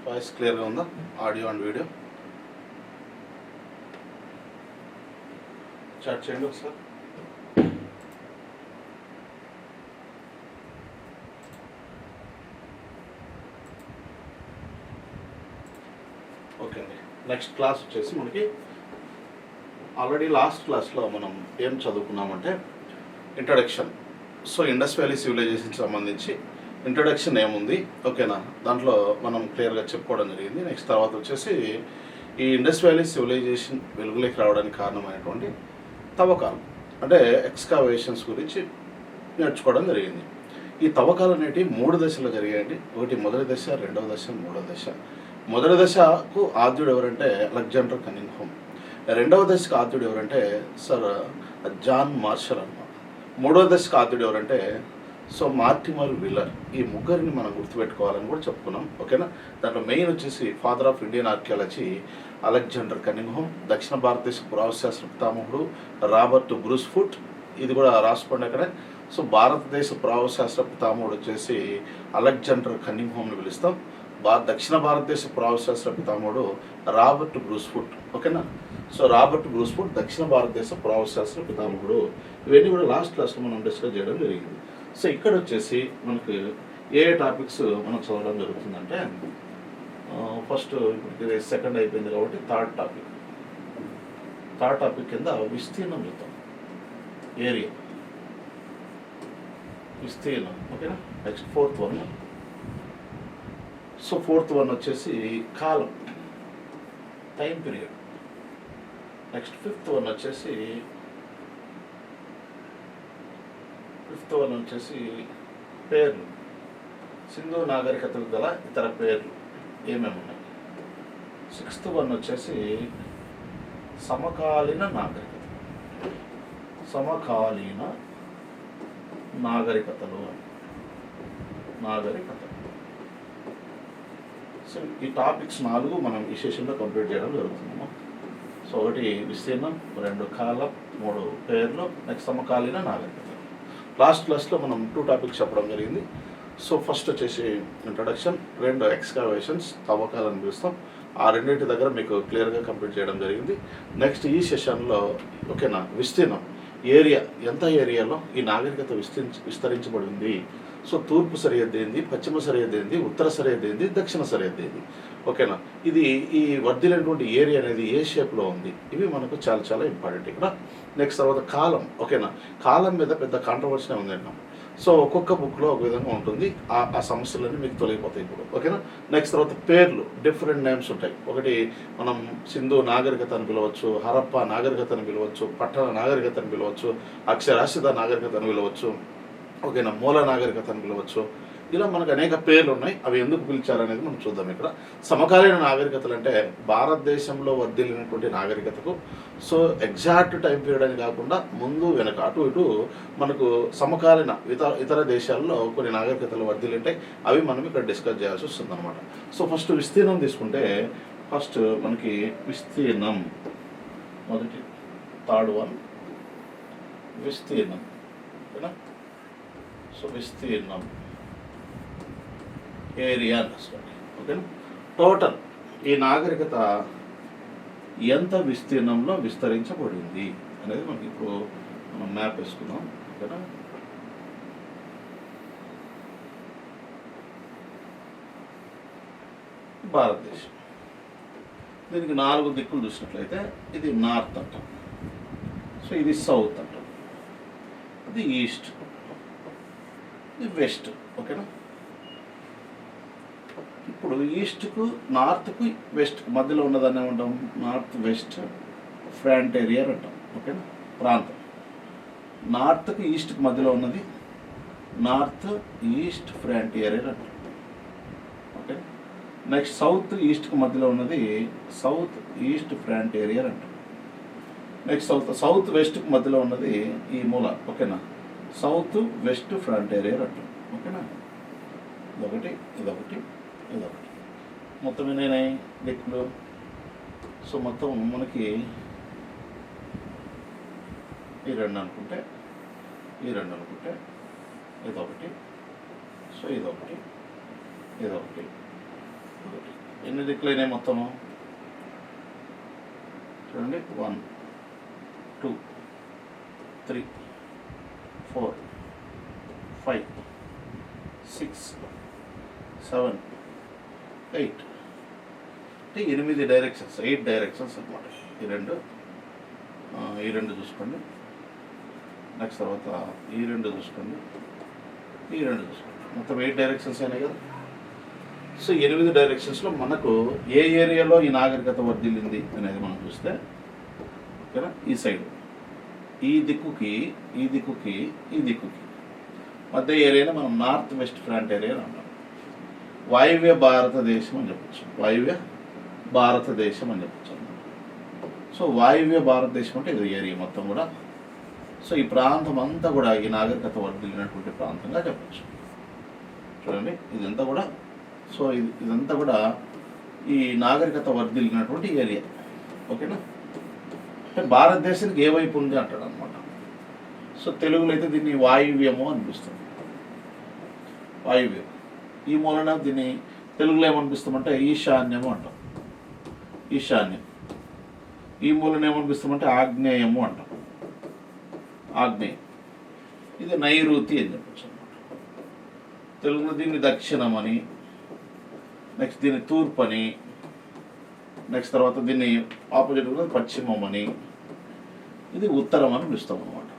Voice క్లియర్గా ఉందా? Audio and video chat చేయండి ఒకసారి. ఓకే అండి. నెక్స్ట్ క్లాస్ వచ్చేసి మనకి ఆల్రెడీ లాస్ట్ క్లాస్లో మనం ఏం చదువుకున్నామంటే ఇంట్రడక్షన్. సో ఇండస్ వ్యాలీ సివిలైజేషన్కి సంబంధించి ఇంట్రడక్షన్ ఏముంది, ఓకేనా, దాంట్లో మనం క్లియర్గా చెప్పుకోవడం జరిగింది. నెక్స్ట్ తర్వాత వచ్చేసి ఈ ఇండస్ వ్యాలీ సివిలైజేషన్ వెలుగులోకి రావడానికి కారణమైనటువంటి తవ్వకాలు అంటే ఎక్స్కావేషన్స్ గురించి నేర్చుకోవడం జరిగింది. ఈ తవ్వకాలు అనేవి 3 దశలు జరిగాయండి. ఒకటి మొదటి దశ, రెండవ దశ, మూడవ దశ. మొదటి దశకు ఆద్యుడు ఎవరంటే అలెగ్జాండర్ కనింగ్హామ్. రెండవ దశకు ఆద్యుడు ఎవరంటే సర్ జాన్ మార్షల్ అన్నమాట. మూడవ దశకు ఆద్యుడు ఎవరంటే సో మార్టిమర్ విల్లర్. ఈ ముగ్గురిని మనం గుర్తుపెట్టుకోవాలని కూడా చెప్పుకున్నాం, ఓకేనా. దాంట్లో మెయిన్ వచ్చేసి father of Indian archaeology Alexander Cunningham, దక్షిణ భారతదేశ పురావశాస్త్ర పితామహుడు రాబర్ట్ బ్రూస్ ఫుట్. ఇది కూడా రాసుకోండి అక్కడే. సో భారతదేశ పురావశాస్త్ర పితామహుడు వచ్చేసి అలెగ్జాండర్ కనింగ్హామ్ని పిలుస్తాం. దక్షిణ భారతదేశ పురావశాస్త్ర పితామహుడు రాబర్ట్ బ్రూస్ ఫుట్, ఓకేనా. సో రాబర్ట్ బ్రూస్ ఫుట్ దక్షిణ భారతదేశ పురావశాస్త్ర పితామహుడు. ఇవన్నీ కూడా లాస్ట్ క్లాస్లో మనం డిస్కస్ చేయడం జరిగింది. సో ఇక్కడ వచ్చేసి మనకు ఏ టాపిక్స్ మనం చదవడం జరుగుతుందంటే ఫస్ట్ ఇప్పుడు సెకండ్ అయిపోయింది కాబట్టి థర్డ్ టాపిక్ కింద విస్తీర్ణం చూద్దాం. ఏరియా విస్తీర్ణం, ఓకేనా. Next fourth one. So fourth one వచ్చేసి కాలం, time period. Next fifth one వచ్చేసి పేర్లు, సింధు నాగరికతకు గల ఇతర పేర్లు ఏమేమి ఉన్నాయి. సిక్స్త్ వన్ వచ్చేసి సమకాలీన నాగరికతలు. సో ఈ టాపిక్స్ 4 మనం ఈ సెషన్లో కంప్లీట్ చేయడం జరుగుతుందమ్మా. సో ఒకటి విస్తీర్ణం, 2 కాలం, 3 పేర్లు, నెక్స్ట్ సమకాలీన నాగరికత. లాస్ట్ క్లాస్లో మనం 2 టాపిక్స్ చెప్పడం జరిగింది. సో ఫస్ట్ వచ్చేసి ఇంట్రడక్షన్, 2 ఎక్స్కావేషన్స్, తవ్వకాలను పిలుస్తాం. ఆ రెండింటి దగ్గర మీకు క్లియర్గా కంప్లీట్ చేయడం జరిగింది. నెక్స్ట్ ఈ సెషన్లో ఓకేనా విస్తీర్ణం, ఏరియా, ఎంత ఏరియాలో ఈ నాగరికత విస్తరించబడింది. సో తూర్పు సరిహద్దు ఏంది, పశ్చిమ సరిహద్దు ఏంది, ఉత్తర సరిహద్దు ఏంది, దక్షిణ సరిహద్దు ఏంది, ఓకేనా. ఇది ఈ వర్ధిల్లినటువంటి ఏరియా అనేది ఏ షేప్లో ఉంది, ఇవి మనకు చాలా చాలా ఇంపార్టెంట్ ఇక్కడ. నెక్స్ట్ తర్వాత కాలం, ఓకేనా. కాలం మీద పెద్ద కాంట్రవర్సీ ఉంది అంటాం. సో ఒక్కొక్క బుక్లో ఒక విధంగా ఉంటుంది. ఆ సమస్యలన్నీ మీకు తొలగిపోతాయి ఇప్పుడు, ఓకేనా. నెక్స్ట్ తర్వాత పేర్లు, డిఫరెంట్ నేమ్స్ ఉంటాయి. ఒకటి మనం సింధు నాగరికత అని పిలవచ్చు, హరప్ప నాగరికత అని పిలవచ్చు, పట్టణ నాగరికత అని పిలవచ్చు, అక్షరాస్యత నాగరికత అని పిలవచ్చు, ఓకేనా, మూల నాగరికత అని పిలవచ్చు. ఇలా మనకు అనేక పేర్లు ఉన్నాయి. అవి ఎందుకు పిలిచారనేది మనం చూద్దాం ఇక్కడ. సమకాలీన నాగరికతలు అంటే భారతదేశంలో వర్ధిల్లినటువంటి నాగరికతకు సో ఎగ్జాక్ట్ టైం పీరియడ్ అని కాకుండా ముందు వెనక అటు ఇటు మనకు సమకాలీన ఇతర దేశాల్లో కొన్ని నాగరికతలు వర్ధిల్లింటాయి. అవి మనం ఇక్కడ డిస్కస్ చేయాల్సి వస్తుంది అనమాట. సో ఫస్ట్ విస్తీర్ణం తీసుకుంటే ఫస్ట్ మనకి విస్తీర్ణం మొదటి థర్డ్ వన్ విస్తీర్ణం, ఓకేనా. సో విస్తీర్ణం ఏరియా రాసుకోండి, ఓకేనా. టోటల్ ఈ నాగరికత ఎంత విస్తీర్ణంలో విస్తరించబడింది అనేది మనకి ఇప్పుడు మనం మ్యాప్ వేసుకుందాం, ఓకేనా. భారతదేశం దీనికి 4 దిక్కులు చూసినట్లయితే ఇది నార్త్ అంటాం, సో ఇది సౌత్ అంటాం, ఇది ఈస్ట్, ఇది వెస్ట్, ఓకేనా. ఇప్పుడు ఈస్ట్కు, నార్త్కు, వెస్ట్కు మధ్యలో ఉన్నదాన్ని ఏమంటాం, నార్త్ వెస్ట్ ఫ్రాంటేరియర్ అంటాం, ఓకేనా, ప్రాంతం. నార్త్కు ఈస్ట్కు మధ్యలో ఉన్నది నార్త్ ఈస్ట్ ఫ్రాంటియర్ అంటాం, ఓకే. నెక్స్ట్ సౌత్ ఈస్ట్కు మధ్యలో ఉన్నది సౌత్ ఈస్ట్ ఫ్రాంటేరియర్ అంటాం. నెక్స్ట్ సౌత్ వెస్ట్కు మధ్యలో ఉన్నది ఈ మూల, ఓకేనా, సౌత్ వెస్ట్ ఫ్రాంటేరియర్ అంటాం, ఓకేనా. ఇదొకటి, ఇదొకటి, ఇదొకటి, మొత్తం ఎన్నైనాయి దిక్కులు. సో మొత్తం మనకి ఈ 2 అనుకుంటే, ఈ 2 అనుకుంటే, ఇదొకటి, సో ఇదొకటి, ఇదొకటి, ఇదొకటి, ఎన్ని దిక్కులైనాయి మొత్తము చూడండి, 1 2 3 4 5 6 7 8 అంటే 8 డైరెక్షన్స్, 8 డైరెక్షన్స్ అనమాట. ఈ రెండు చూసుకోండి. నెక్స్ట్ తర్వాత ఈ రెండు చూసుకోండి, ఈ రెండు చూసుకోండి. మొత్తం 8 డైరెక్షన్స్ అయినాయి కదా. సో 8 డైరెక్షన్స్లో మనకు ఏ ఏరియాలో ఈ నాగరికత వర్ధిల్లింది అనేది మనం చూస్తే, ఓకేనా, ఈ సైడ్ ఈ దిక్కుకి ఈ దిక్కుకి ఈ దిక్కుకి మధ్య ఏరియాని మనం నార్త్ వెస్ట్ ఫ్రంట్ ఏరియా అని అంటాం. వాయువ్య భారతదేశం అని చెప్పచ్చు, వాయువ్య భారతదేశం అని చెప్పచ్చు. సో వాయువ్య భారతదేశం అంటే ఇది ఏరియా మొత్తం కూడా. సో ఈ ప్రాంతం అంతా కూడా ఈ నాగరికత వర్ధిల్లినటువంటి ప్రాంతంగా చెప్పచ్చు. చూడండి ఇదంతా కూడా, సో ఇదంతా కూడా ఈ నాగరికత వర్ధిల్లినటువంటి ఏరియా, ఓకేనా. అంటే భారతదేశానికి ఏ వైపు ఉంది అంటాడు అనమాట. సో తెలుగులో అయితే దీన్ని వాయువ్యము అనిపిస్తుంది, వాయువ్యం. ఈ మూలన దీన్ని తెలుగులో ఏమనిపిస్తామంటే ఈశాన్యము అంటాం, ఈశాన్యం. ఈ మూలన ఏమనిపిస్తామంటే ఆగ్నేయము అంటాం, ఆగ్నేయం. ఇది నైరుతి అని చెప్పచ్చు అనమాట. తెలుగులో దీన్ని దక్షిణం అని, నెక్స్ట్ దీన్ని తూర్పు అని, నెక్స్ట్ తర్వాత దీన్ని ఆపోజిట్ పశ్చిమం అని, ఇది ఉత్తరం అని పిలుస్తాం అనమాట.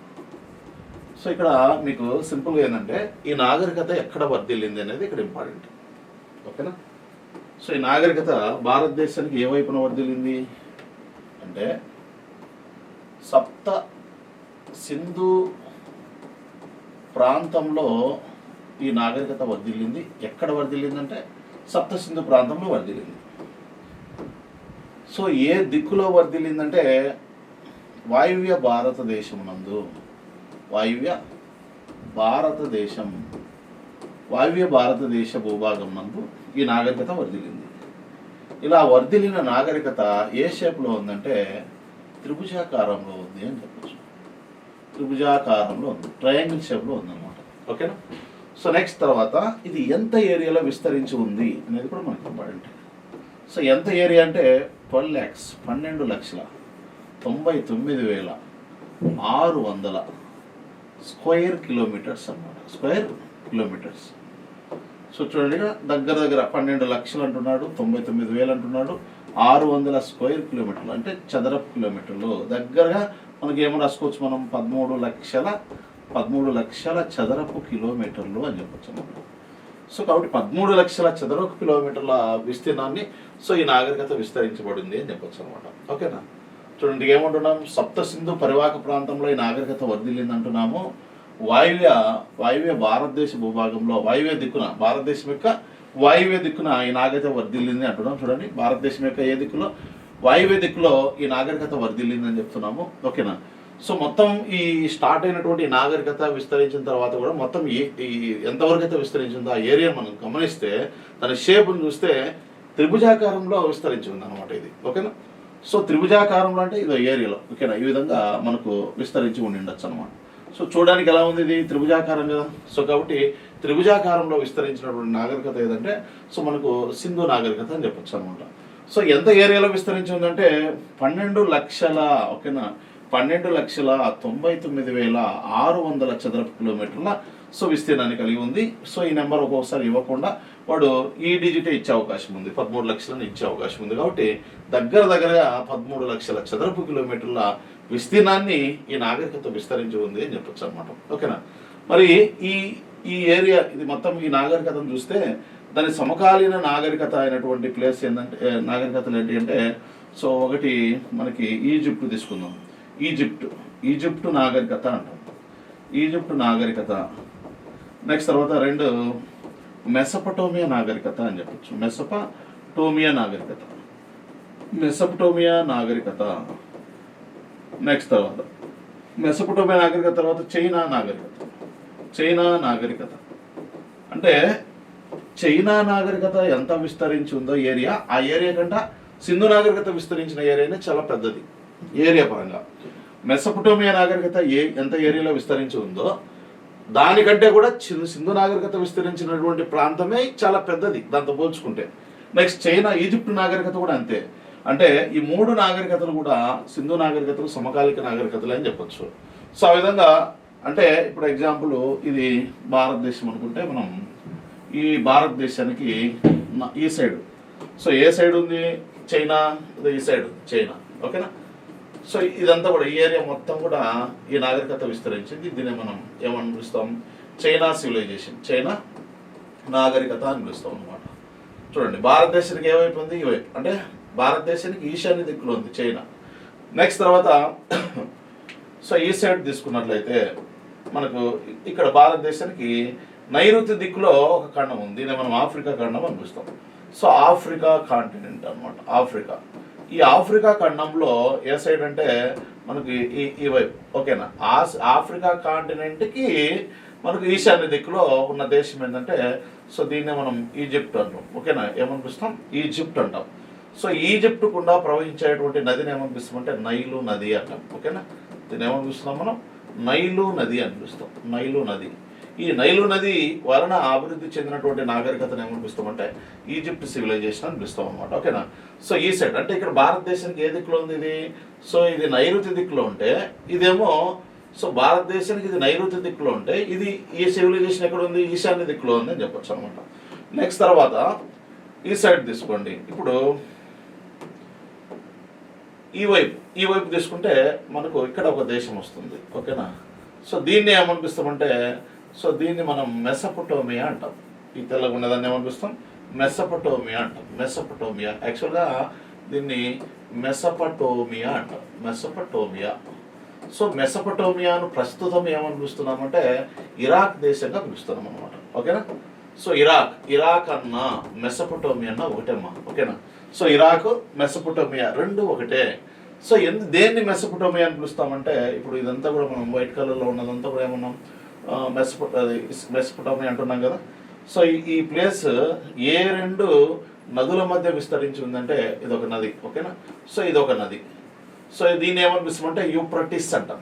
సో ఇక్కడ మీకు సింపుల్గా ఏంటంటే ఈ నాగరికత ఎక్కడ వర్ధిల్లింది అనేది ఇక్కడ ఇంపార్టెంట్, ఓకేనా. సో ఈ నాగరికత భారతదేశానికి ఏ వైపున వర్ధిల్లింది అంటే సప్త సింధు ప్రాంతంలో ఈ నాగరికత వర్ధిల్లింది. ఎక్కడ వర్ధిల్లిందంటే సప్త సింధు ప్రాంతంలో వర్ధిల్లింది. సో ఏ దిక్కులో వర్ధిల్లిందంటే వాయువ్య భారతదేశం నందు, వాయువ్య భారతదేశం, వాయువ్య భారతదేశ భూభాగం నందు ఈ నాగరికత వర్ధిల్లింది. ఇలా వర్ధిల్లిన నాగరికత ఏ షేప్లో ఉందంటే త్రిభుజాకారంలో ఉంది అని చెప్పచ్చు. త్రిభుజాకారంలో ఉంది, ట్రయాంగిల్ షేప్లో ఉందన్నమాట, ఓకేనా. సో నెక్స్ట్ తర్వాత ఇది ఎంత ఏరియాలో విస్తరించి ఉంది అనేది కూడా మనకి ఇంపార్టెంట్. సో ఎంత ఏరియా అంటే 12 lakhs 12,99,600 స్క్వేర్ కిలోమీటర్స్ అన్నమాట, స్క్వేర్ కిలోమీటర్స్. సో చూడండి దగ్గర దగ్గర 12 లక్షలు అంటున్నాడు, 99,000 అంటున్నాడు, 600 స్క్వేర్ కిలోమీటర్లు అంటే చదరపు కిలోమీటర్లు. దగ్గరగా మనకి ఏమో రాసుకోవచ్చు మనం 13 లక్షల చదరపు కిలోమీటర్లు అని చెప్పచ్చు అన్నమాట. సో కాబట్టి 13 లక్షల చదరపు కిలోమీటర్ల విస్తీర్ణాన్ని సో ఈ నాగరికత విస్తరించబడింది అని చెప్పచ్చు అనమాట, ఓకేనా. చూడండి ఏమంటున్నాం, సప్త సింధు పరివాహక ప్రాంతంలో ఈ నాగరికత వర్ధిల్లింది అంటున్నాము. వాయువ్య భారతదేశ భూభాగంలో వాయువ్య దిక్కున, భారతదేశం యొక్క వాయువ్య దిక్కున ఈ నాగరికత వర్ధిల్లింది అంటున్నాం. చూడండి భారతదేశం యొక్క ఏ దిక్కులో, వాయువ్య దిక్కులో ఈ నాగరికత వర్ధిల్లింది అని చెప్తున్నాము, ఓకేనా. సో మొత్తం ఈ స్టార్ట్ అయినటువంటి నాగరికత విస్తరించిన తర్వాత కూడా మొత్తం ఎంతవరకు అయితే విస్తరించిందో ఆ ఏరియా మనం గమనిస్తే దాని షేప్ను చూస్తే త్రిభుజాకారంలో విస్తరించి ఉంది అనమాట ఇది, ఓకేనా. సో త్రిభుజాకారంలో అంటే ఇది ఏరియాలో, ఓకేనా, ఈ విధంగా మనకు విస్తరించి ఉండి ఉండొచ్చు అనమాట. సో చూడడానికి ఎలా ఉంది, ఇది త్రిభుజాకారం కదా. సో కాబట్టి త్రిభుజాకారంలో విస్తరించినటువంటి నాగరికత ఏదంటే సో మనకు సింధు నాగరికత అని చెప్పొచ్చు అనమాట. సో ఎంత ఏరియాలో విస్తరించి ఉందంటే 12 లక్షల, ఓకేనా, 12,99,600 చదరపు కిలోమీటర్ల సో విస్తీర్ణాన్ని కలిగి ఉంది. సో ఈ నెంబర్ ఒక్కొక్కసారి ఇవ్వకుండా వాడు ఈ డిజిటే ఇచ్చే అవకాశం ఉంది, 13 లక్షలని ఇచ్చే అవకాశం ఉంది. కాబట్టి దగ్గరగా 13 లక్షల చదరపు కిలోమీటర్ల విస్తీర్ణాన్ని ఈ నాగరికత విస్తరించి ఉంది అని చెప్పొచ్చు అనమాట, ఓకేనా. మరి ఈ ఏరియా ఇది మొత్తం ఈ నాగరికతను చూస్తే దాని సమకాలీన నాగరికత అయినటువంటి ప్లేస్ ఏంటంటే, నాగరికతలు ఏంటి అంటే సో ఒకటి మనకి ఈజిప్ట్ తీసుకుందాం. ఈజిప్టు నాగరికత అంటాం, ఈజిప్టు నాగరికత. నెక్స్ట్ తర్వాత 2 మెసపటోమియా నాగరికత అని చెప్పచ్చు, మెసపటోమియా నాగరికత. నెక్స్ట్ తర్వాత మెసపటోమియా నాగరికత తర్వాత చైనా నాగరికత. అంటే చైనా నాగరికత ఎంత విస్తరించి ఉందో ఏరియా, ఆ ఏరియా కంటే సింధు నాగరికత విస్తరించిన ఏరియానే చాలా పెద్దది ఏరియా పరంగా. మెసపటోమియా నాగరికత ఎంత ఏరియాలో విస్తరించి ఉందో దానికంటే కూడా సింధు నాగరికత విస్తరించినటువంటి ప్రాంతమే చాలా పెద్దది దాంతో పోల్చుకుంటే. నెక్స్ట్ చైనా ఈజిప్ట్ నాగరికత కూడా అంతే. అంటే ఈ మూడు నాగరికతలు కూడా సింధు నాగరికతలు సమకాలిక నాగరికతలు అని చెప్పొచ్చు. సో ఆ విధంగా అంటే ఇప్పుడు ఎగ్జాంపుల్ ఇది భారతదేశం అనుకుంటే మనం ఈ భారతదేశానికి ఈ సైడ్, సో ఏ సైడ్ ఉంది చైనా, ఈ సైడ్ చైనా, ఓకేనా. సో ఇదంతా కూడా ఈ ఏరియా మొత్తం కూడా ఈ నాగరికత విస్తరించింది. దీన్ని మనం ఏమని పిలుస్తాం, చైనా సివిలైజేషన్, చైనా నాగరికత అని పిలుస్తాం అనమాట. చూడండి భారతదేశానికి ఏవైపు ఉంది, ఇవైపు అంటే భారతదేశానికి ఈశాన్య దిక్కులో ఉంది చైనా. నెక్స్ట్ తర్వాత సో ఈ సైడ్ తీసుకున్నట్లయితే మనకు ఇక్కడ భారతదేశానికి నైరుతి దిక్కులో ఒక ఖండం ఉంది, దీన్ని మనం ఆఫ్రికా ఖండం అని పిలుస్తాం. సో ఆఫ్రికా కాంటినెంట్ అనమాట, ఆఫ్రికా. ఈ ఆఫ్రికా ఖండంలో ఏ సైడ్ అంటే మనకి ఈ వైపు, ఓకేనా. ఆఫ్రికా కాంటినెంట్కి మనకు ఈశాన్య దిక్కులో ఉన్న దేశం ఏంటంటే సో దీన్ని మనం ఈజిప్ట్ అంటాం, ఓకేనా. ఏమనిపిస్తాం, ఈజిప్ట్ అంటాం. సో ఈజిప్ట్ గుండా ప్రవహించేటువంటి నదిని ఏమనిపిస్తాం అంటే నైలు నది అంటాం, ఓకేనా. దీన్ని ఏమనిపిస్తున్నాం మనం, నైలు నది అని పిలుస్తాం, నైలు నది. ఈ నైలు నది వలన అభివృద్ధి చెందినటువంటి నాగరికతను ఏమనిపిస్తామంటే ఈజిప్ట్ సివిలైజేషన్ అని పిలుస్తాం అనమాట, ఓకేనా. సో ఈ సైడ్ అంటే ఇక్కడ భారతదేశానికి ఏ దిక్కులో ఉంది ఇది, సో ఇది నైరుతి దిక్కులో ఉంటే ఇదేమో, సో భారతదేశానికి ఇది నైరుతి దిక్కులో ఉంటే ఇది ఈ సివిలైజేషన్ ఎక్కడ ఉంది, ఈశాన్య దిక్కులో ఉంది అని చెప్పొచ్చు అనమాట. నెక్స్ట్ తర్వాత ఈ సైడ్ తీసుకోండి. ఇప్పుడు ఈ వైపు తీసుకుంటే మనకు ఇక్కడ ఒక దేశం వస్తుంది, ఓకేనా. సో దీన్ని ఏమనిపిస్తామంటే సో దీన్ని మనం మెసొపొటేమియా అంటాం. ఈ తెల్లగా ఉన్నదాన్ని ఏమనిపిస్తాం, మెసొపొటేమియా అంటాం, మెసొపొటేమియా. యాక్చువల్గా దీన్ని మెసొపొటేమియా అంటాం, మెసొపొటేమియా. సో మెసొపొటేమియాను ప్రస్తుతం ఏమనిపిస్తున్నామంటే ఇరాక్ దేశంగా పిలుస్తున్నాం అనమాట, ఓకేనా. సో ఇరాక్ అన్న మెసొపొటేమియా అన్న ఒకటేమ్మా, ఓకేనా. సో ఇరాక్ మెసొపొటేమియా రెండు ఒకటే. సో దేన్ని మెసొపొటేమియా అని పిలుస్తామంటే ఇప్పుడు ఇదంతా కూడా మనం వైట్ కలర్లో ఉన్నదంతా కూడా ఏమన్నాం, మెసొపొటేమియా అంటున్నాం కదా. సో ఈ ప్లేస్ ఏ రెండు నదుల మధ్య విస్తరించి ఉందంటే ఇదొక నది, ఓకేనా. సో ఇదొక నది. సో దీన్ని ఏమనిపిస్తామంటే యూప్రటిస్ అంటాం,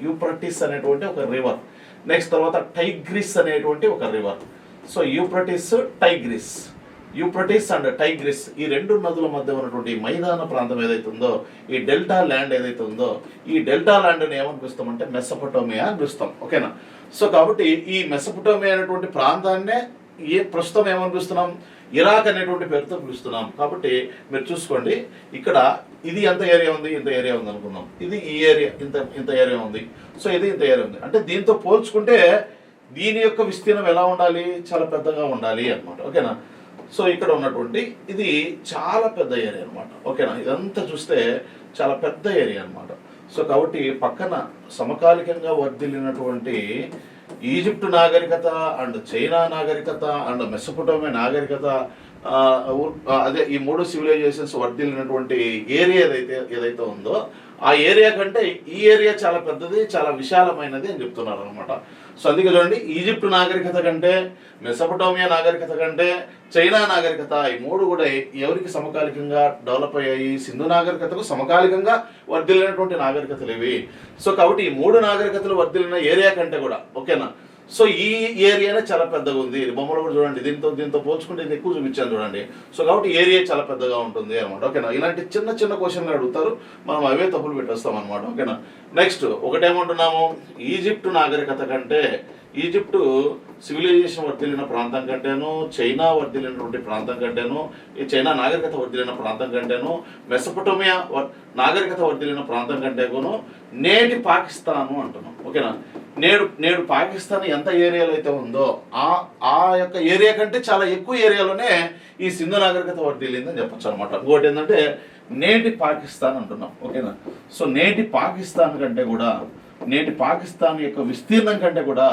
యూప్రటిస్ అనేటువంటి ఒక రివర్. నెక్స్ట్ తర్వాత టైగ్రిస్ అనేటువంటి ఒక river. So Euphrates and Tigris ఈ రెండు నదుల మధ్య ఉన్నటువంటి మైదాన ప్రాంతం ఏదైతే ఉందో, ఈ డెల్టా ల్యాండ్ ఏదైతే ఉందో, ఈ డెల్టా ల్యాండ్ని ఏమనిపిస్తామంటే మెసొపొటేమియా అని పిలుస్తాం, ఓకేనా. సో కాబట్టి ఈ మెసొపొటేమియా అనేటువంటి ప్రాంతాన్నే ప్రస్తుతం ఏమనిపిస్తున్నాం, ఇరాక్ అనేటువంటి పేరుతో పిలుస్తున్నాం. కాబట్టి మీరు చూసుకోండి ఇక్కడ ఇది ఎంత ఏరియా ఉంది, ఇంత ఏరియా ఉంది అనుకుందాం. ఇది ఈ ఏరియా ఇంత ఏరియా ఉంది. సో ఇది ఇంత ఏరియా ఉంది అంటే దీంతో పోల్చుకుంటే దీని యొక్క విస్తీర్ణం ఎలా ఉండాలి, చాలా పెద్దగా ఉండాలి అనమాట, ఓకేనా. సో ఇక్కడ ఉన్నటువంటి ఇది చాలా పెద్ద ఏరియా అనమాట, ఓకేనా. ఇదంతా చూస్తే చాలా పెద్ద ఏరియా అనమాట. సో కాబట్టి పక్కన సమకాలికంగా వర్ధిల్లినటువంటి ఈజిప్ట్ నాగరికత అండ్ చైనా నాగరికత అండ్ మెసొపొటేమియా నాగరికత, అదే ఈ మూడు సివిలైజేషన్స్ వర్ధిల్లినటువంటి ఏరియా ఏదైతే ఉందో ఆ ఏరియా కంటే ఈ ఏరియా చాలా పెద్దది, చాలా విశాలమైనది అని చెప్తున్నారు అనమాట. సో అందుకే చూడండి ఈజిప్ట్ నాగరికత కంటే, మెసొపొటేమియా నాగరికత కంటే చైనా నాగరికత ఈ మూడు కూడా ఎవరికి సమకాలికంగా డెవలప్ అయ్యాయి, సింధు నాగరికతకు సమకాలికంగా వర్ధిల్లినటువంటి నాగరికతలు ఇవి. సో కాబట్టి ఈ మూడు నాగరికతలు వర్ధిల్లిన ఏరియా కంటే కూడా, ఓకేనా. సో ఈ ఏరియానే చాలా పెద్దగా ఉంది. బొమ్మలు కూడా చూడండి, దీంతో పోల్చుకుంటే ఇది ఎక్కువ చూపించాను చూడండి. సో కాబట్టి ఏరియా చాలా పెద్దగా ఉంటుంది అనమాట, ఓకేనా. ఇలాంటి చిన్న క్వశ్చన్లు అడుగుతారు, మనం అవే తప్పులు పెట్టేస్తాం అనమాట, ఓకేనా. నెక్స్ట్ ఒకటేమంటున్నాము, ఈజిప్ట్ నాగరికత కంటే, ఈజిప్టు సివిలైజేషన్ వర్ధిల్లిన ప్రాంతం కంటేను, చైనా వర్ధిల్లినటువంటి ప్రాంతం కంటేను, ఈ చైనా నాగరికత వర్ధిల్లిన ప్రాంతం కంటేను, మెసొపొటేమియా నాగరికత వర్ధిల్లిన ప్రాంతం కంటేను నేటి పాకిస్తాను అంటున్నాం, ఓకేనా. నేడు పాకిస్తాన్ ఎంత ఏరియాలో అయితే ఉందో ఆ యొక్క ఏరియా కంటే చాలా ఎక్కువ ఏరియాలోనే ఈ సింధు నాగరికత వర్ధిల్లిందని చెప్పొచ్చు అనమాట. ఇంకోటి ఏంటంటే నేటి పాకిస్తాన్ అంటున్నాం, ఓకేనా. సో నేటి పాకిస్తాన్ కంటే కూడా, నేటి పాకిస్తాన్ యొక్క విస్తీర్ణం కంటే కూడా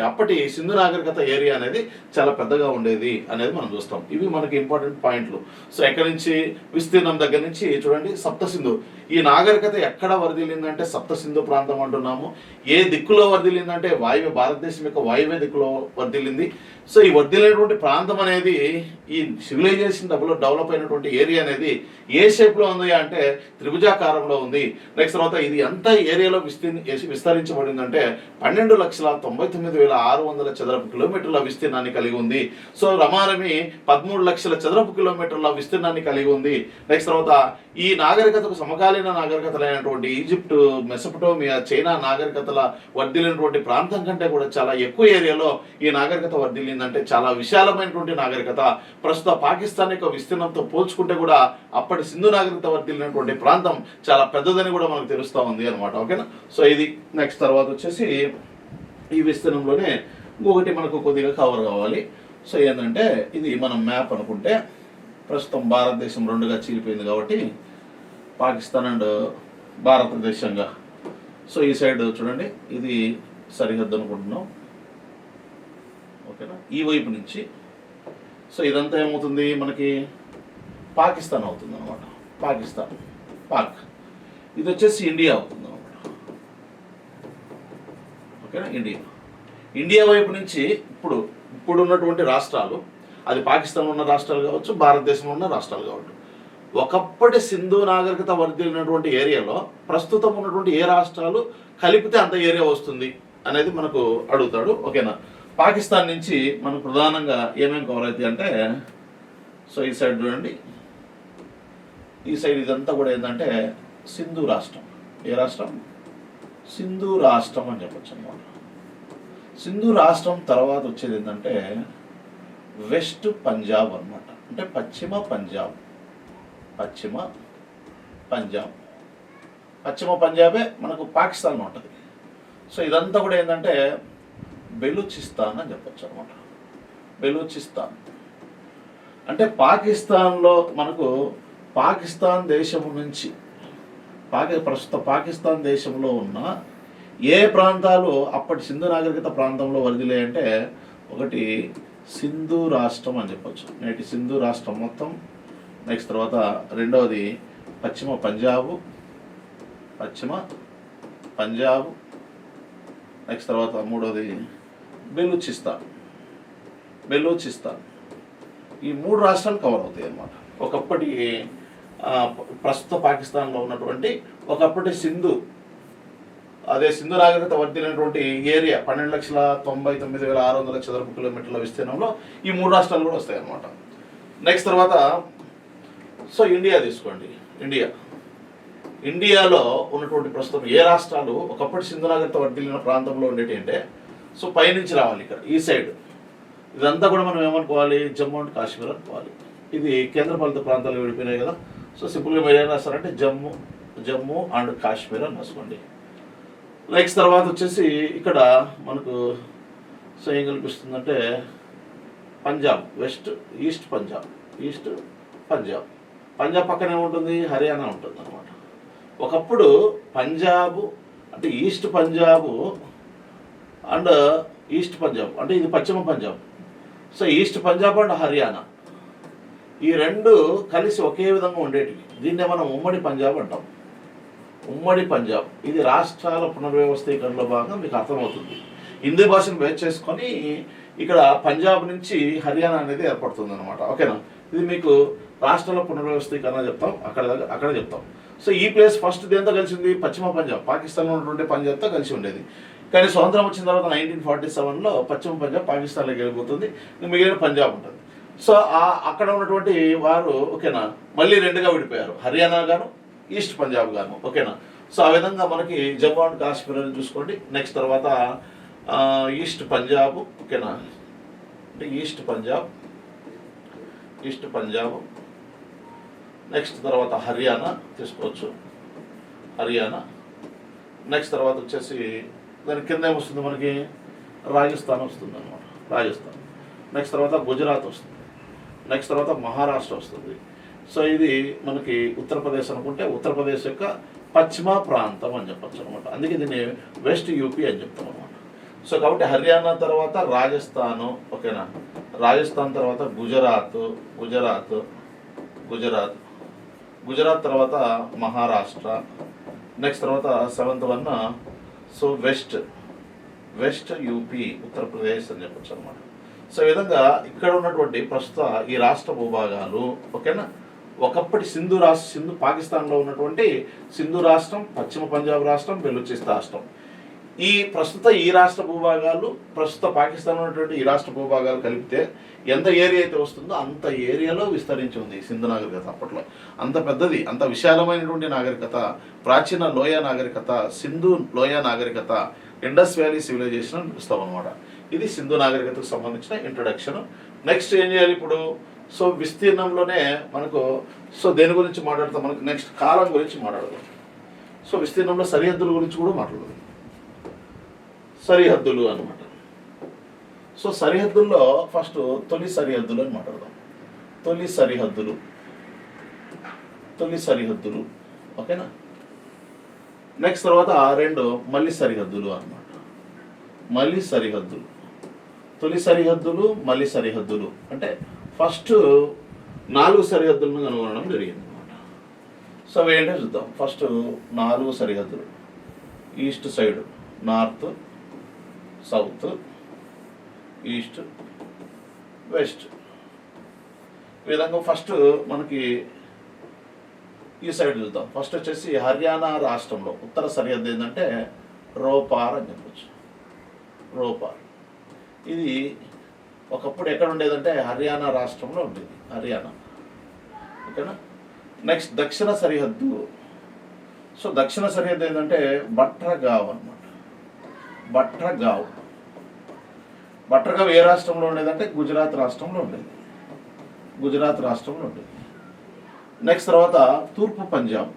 అప్పటి సింధు నాగరికత ఏరియా అనేది చాలా పెద్దగా ఉండేది అనేది మనం చూస్తాం. ఇవి మనకి ఇంపార్టెంట్ పాయింట్లు. సో ఎక్కడి నుంచి విస్తీర్ణం దగ్గర నుంచి చూడండి, సప్త సింధు ఈ నాగరికత ఎక్కడ వర్ధిల్లిందంటే సప్త సింధు ప్రాంతం అంటున్నాము. ఏ దిక్కులో వర్ధిల్లిందంటే భారతదేశం యొక్క వాయువ్య దిక్కులో వర్ధిల్లింది. సో ఈ వర్ధిల్లినటువంటి ప్రాంతం అనేది ఈ సివిలైజేషన్ డెవలప్ అయినటువంటి ఏరియా అనేది ఏ షేప్లో ఉంది అంటే త్రిభుజాకారంలో ఉంది. నెక్స్ట్ తర్వాత ఇది ఎంత ఏరియాలో విస్తరించబడిందంటే 12 12,99,600 చదరపు కిలోమీటర్ల విస్తీర్ణాన్ని కలిగి ఉంది. సో రమారమి 13 లక్షల చదరపు కిలోమీటర్ల విస్తీర్ణాన్ని కలిగి ఉంది. నెక్స్ట్ తర్వాత ఈ నాగరికతకు సమకాలీన నాగరికతలైనటువంటి ఈజిప్ట్, మెసొపటోమియా, చైనా నాగరికతల వర్ధిల్లినటువంటి ప్రాంతం కంటే కూడా చాలా ఎక్కువ ఏరియాలో ఈ నాగరికత వర్ధిల్లిందంటే చాలా విశాలమైనటువంటి నాగరికత. ప్రస్తుత పాకిస్తాన్ యొక్క విస్తీర్ణంతో పోల్చుకుంటే కూడా అప్పటి సింధు నాగరికత వర్ధిల్లినటువంటి ప్రాంతం చాలా పెద్దదని కూడా మనకు తెలుస్తూ ఉంది అనమాట. ఓకేనా. సో ఇది నెక్స్ట్ తర్వాత వచ్చేసి ఈ విస్తీర్ణంలోనే ఇంకొకటి మనకు కొద్దిగా కవర్ కావాలి. సో ఏంటంటే ఇది మనం మ్యాప్ అనుకుంటే ప్రస్తుతం భారతదేశం రెండుగా చీలిపోయింది కాబట్టి పాకిస్తాన్ అండ్ భారతదేశంగా. సో ఈ సైడ్ చూడండి, ఇది సరిహద్దు అనుకుంటున్నాం. ఓకేనా. ఈ వైపు నుంచి సో ఇదంతా ఏమవుతుంది మనకి పాకిస్తాన్ అవుతుంది అనమాట. పాక్ ఇది వచ్చేసి ఇండియా అవుతుంది అనమాట. ఓకేనా. ఇండియా వైపు నుంచి ఇప్పుడు ఉన్నటువంటి రాష్ట్రాలు, అది పాకిస్తాన్లో ఉన్న రాష్ట్రాలు కావచ్చు, భారతదేశంలో ఉన్న రాష్ట్రాలు కావచ్చు, ఒకప్పటి సింధు నాగరికత వర్ధిల్లినటువంటి ఏరియాలో ప్రస్తుతం ఉన్నటువంటి ఏ రాష్ట్రాలు కలిపితే అంత ఏరియా వస్తుంది అనేది మనకు అడుగుతాడు. ఓకేనా. పాకిస్తాన్ నుంచి మనకు ప్రధానంగా ఏమేమి కవర్ అవుతాయి అంటే, సో ఈ సైడ్ చూడండి, ఈ సైడ్ ఇదంతా కూడా ఏంటంటే సింధు రాష్ట్రం. ఏ రాష్ట్రం? సింధు రాష్ట్రం అని చెప్పచ్చు అనమాట. సింధు రాష్ట్రం తర్వాత వచ్చేది ఏంటంటే వెస్ట్ పంజాబ్ అనమాట. అంటే పశ్చిమ పంజాబే మనకు పాకిస్తాన్లో ఉంటుంది. సో ఇదంతా కూడా ఏంటంటే బెలూచిస్తాన్ అని చెప్పచ్చు అనమాట. బెలూచిస్తాన్ అంటే పాకిస్తాన్లో మనకు పాకిస్తాన్ దేశము నుంచి ప్రస్తుత పాకిస్తాన్ దేశంలో ఉన్న ఏ ప్రాంతాలు అప్పటి సింధు నాగరికత ప్రాంతంలో వరిదిలేయంటే ఒకటి సింధు రాష్ట్రం అని చెప్పచ్చు, నేటి సింధు రాష్ట్రం మొత్తం. నెక్స్ట్ తర్వాత రెండవది పశ్చిమ పంజాబ్. నెక్స్ట్ తర్వాత మూడవది బెలూచిస్తాన్. ఈ 3 రాష్ట్రాలు కవర్ అవుతాయి అన్నమాట. ఒకప్పటి ప్రస్తుత పాకిస్తాన్లో ఉన్నటువంటి ఒకప్పటి సింధు నాగరికత వర్ధిల్లినటువంటి ఏరియా 12,99,600 చదరపు కిలోమీటర్ల విస్తీర్ణంలో ఈ 3 రాష్ట్రాలు కూడా వస్తాయి అన్నమాట. నెక్స్ట్ తర్వాత సో ఇండియా తీసుకోండి. ఇండియాలో ఉన్నటువంటి ప్రస్తుతం ఏ రాష్ట్రాలు ఒకప్పటి సింధు నాగరికత వర్ధిల్లిన ప్రాంతంలో ఉండేటి అంటే, సో పైనుంచి రావాలి ఇక్కడ ఈ సైడ్. ఇదంతా కూడా మనం ఏమనుకోవాలి? జమ్మూ అండ్ కాశ్మీర్ అనుకోవాలి. ఇది కేంద్రపాలిత ప్రాంతాలు విడిపోయినాయి కదా. సో సింపుల్గా మీరు ఏం రాస్తారంటే జమ్మూ అండ్ కాశ్మీర్ అని రాసుకోండి. నెక్స్ట్ తర్వాత వచ్చేసి ఇక్కడ మనకు సో ఏం కనిపిస్తుందంటే పంజాబ్, ఈస్ట్ పంజాబ్ పక్కనే ఉంటుంది, హర్యానా ఉంటుంది అనమాట. ఒకప్పుడు పంజాబ్ అంటే ఈస్ట్ పంజాబ్ అంటే ఇది పశ్చిమ Punjab. So east Punjab and Haryana ఈ రెండు కలిసి ఒకే విధంగా ఉండేటివి. దీన్నే మనం ఉమ్మడి పంజాబ్ అంటాం. ఇది రాష్ట్రాల పునర్వ్యవస్థీకరణలో భాగంగా మీకు అర్థమవుతుంది. హిందీ భాషను బేస్ చేసుకొని ఇక్కడ పంజాబ్ నుంచి హర్యానా అనేది ఏర్పడుతుంది అనమాట. ఓకేనా. ఇది మీకు రాష్ట్రాల పునర్వ్యవస్థీకరణ చెప్తాం, అక్కడ చెప్తాం. సో ఈ ప్లేస్ ఫస్ట్ దేంతో కలిసింది? పశ్చిమ పంజాబ్, పాకిస్తాన్లో ఉన్నటువంటి పంజాబ్తో కలిసి ఉండేది. కానీ స్వతంత్రం వచ్చిన తర్వాత 1947లో పశ్చిమ పంజాబ్ పాకిస్తాన్లోకి వెళ్ళిపోతుంది, మిగిలిన పంజాబ్ ఉంటుంది. సో అక్కడ ఉన్నటువంటి వారు ఓకేనా మళ్ళీ 2గా విడిపోయారు, హర్యానా గాను ఈస్ట్ పంజాబ్ గాను. ఓకేనా. సో ఆ విధంగా మనకి జమ్మూ అండ్ కాశ్మీర్ అని చూసుకోండి. నెక్స్ట్ తర్వాత ఈస్ట్ పంజాబ్. ఓకేనా. అంటే ఈస్ట్ పంజాబ్. నెక్స్ట్ తర్వాత హర్యానా తీసుకోవచ్చు, నెక్స్ట్ తర్వాత వచ్చేసి దాని కింద ఏమొస్తుంది మనకి? రాజస్థాన్ వస్తుంది అనమాట. నెక్స్ట్ తర్వాత గుజరాత్ వస్తుంది. నెక్స్ట్ తర్వాత మహారాష్ట్ర వస్తుంది. సో ఇది మనకి ఉత్తరప్రదేశ్ అనుకుంటే ఉత్తరప్రదేశ్ యొక్క పశ్చిమ ప్రాంతం అని చెప్పచ్చు అనమాట. అందుకే దీన్ని వెస్ట్ యూపీ అని చెప్తాం అనమాట. సో కాబట్టి హర్యానా తర్వాత రాజస్థాను. ఓకేనా. రాజస్థాన్ తర్వాత గుజరాత్ తర్వాత మహారాష్ట్ర. నెక్స్ట్ తర్వాత 7th one so west UP Uttar Pradesh అని చెప్పచ్చు అనమాట. సో ఈ విధంగా ఇక్కడ ఉన్నటువంటి ప్రస్తుత ఈ రాష్ట్ర భూభాగాలు ఓకేనా ఒకప్పటి పాకిస్తాన్లో ఉన్నటువంటి సింధు రాష్ట్రం, పశ్చిమ పంజాబ్ రాష్ట్రం, బెలూచిస్తాన్ రాష్ట్రం ఈ ప్రస్తుత ఈ రాష్ట్ర భూభాగాలు ప్రస్తుత పాకిస్తాన్ ఉన్నటువంటి ఈ రాష్ట్ర భూభాగాలు కలిపితే ఎంత ఏరియా అయితే వస్తుందో అంత ఏరియాలో విస్తరించి ఉంది సింధు నాగరికత. అప్పట్లో అంత పెద్దది, అంత విశాలమైనటువంటి నాగరికత, ప్రాచీన లోయ నాగరికత, సింధు లోయ నాగరికత, ఇండస్ వ్యాలీ సివిలైజేషన్ అని పిలుస్తాం అనమాట. ఇది సింధు నాగరికతకు సంబంధించిన ఇంట్రొడక్షన్. నెక్స్ట్ ఏం చేయాలి ఇప్పుడు? సో విస్తీర్ణంలోనే మనకు దేని గురించి మాట్లాడతాం? మనకు నెక్స్ట్ కాలం గురించి మాట్లాడదాం. సో విస్తీర్ణంలో సరిహద్దుల గురించి కూడా మాట్లాడదాం. సరిహద్దులు అనమాట. సో సరిహద్దుల్లో ఫస్ట్ తొలి సరిహద్దులు అని మాట్లాడదాం. తొలి సరిహద్దులు ఓకేనా. నెక్స్ట్ తర్వాత రెండు మళ్ళీ సరిహద్దులు అనమాట. మళ్ళీ సరిహద్దులు, తొలి సరిహద్దులు, మళ్ళీ సరిహద్దులు అంటే ఫస్ట్ 4 సరిహద్దులను కనుగొనడం జరిగింది అనమాట. సో అవి ఏంటో చూద్దాం. ఫస్ట్ 4 సరిహద్దులు: east side, north, south, east, west. ఈ విధంగా ఫస్ట్ మనకి ఈ సైడ్ చూద్దాం. ఫస్ట్ వచ్చేసి హర్యానా రాష్ట్రంలో ఉత్తర సరిహద్దు ఏంటంటే రోపార్ అని చెప్పచ్చు. రోపార్ ఇది ఒకప్పుడు ఎక్కడ ఉండేదంటే హర్యానా రాష్ట్రంలో ఉండేది, హర్యానా ఓకేనా. నెక్స్ట్ దక్షిణ సరిహద్దు. సో దక్షిణ సరిహద్దు ఏంటంటే బట్రగావ్ అనమాట. బట్రగావ్ ఏ రాష్ట్రంలో ఉండేదంటే గుజరాత్ రాష్ట్రంలో ఉండేది. నెక్స్ట్ తర్వాత తూర్పు పంజాబ్.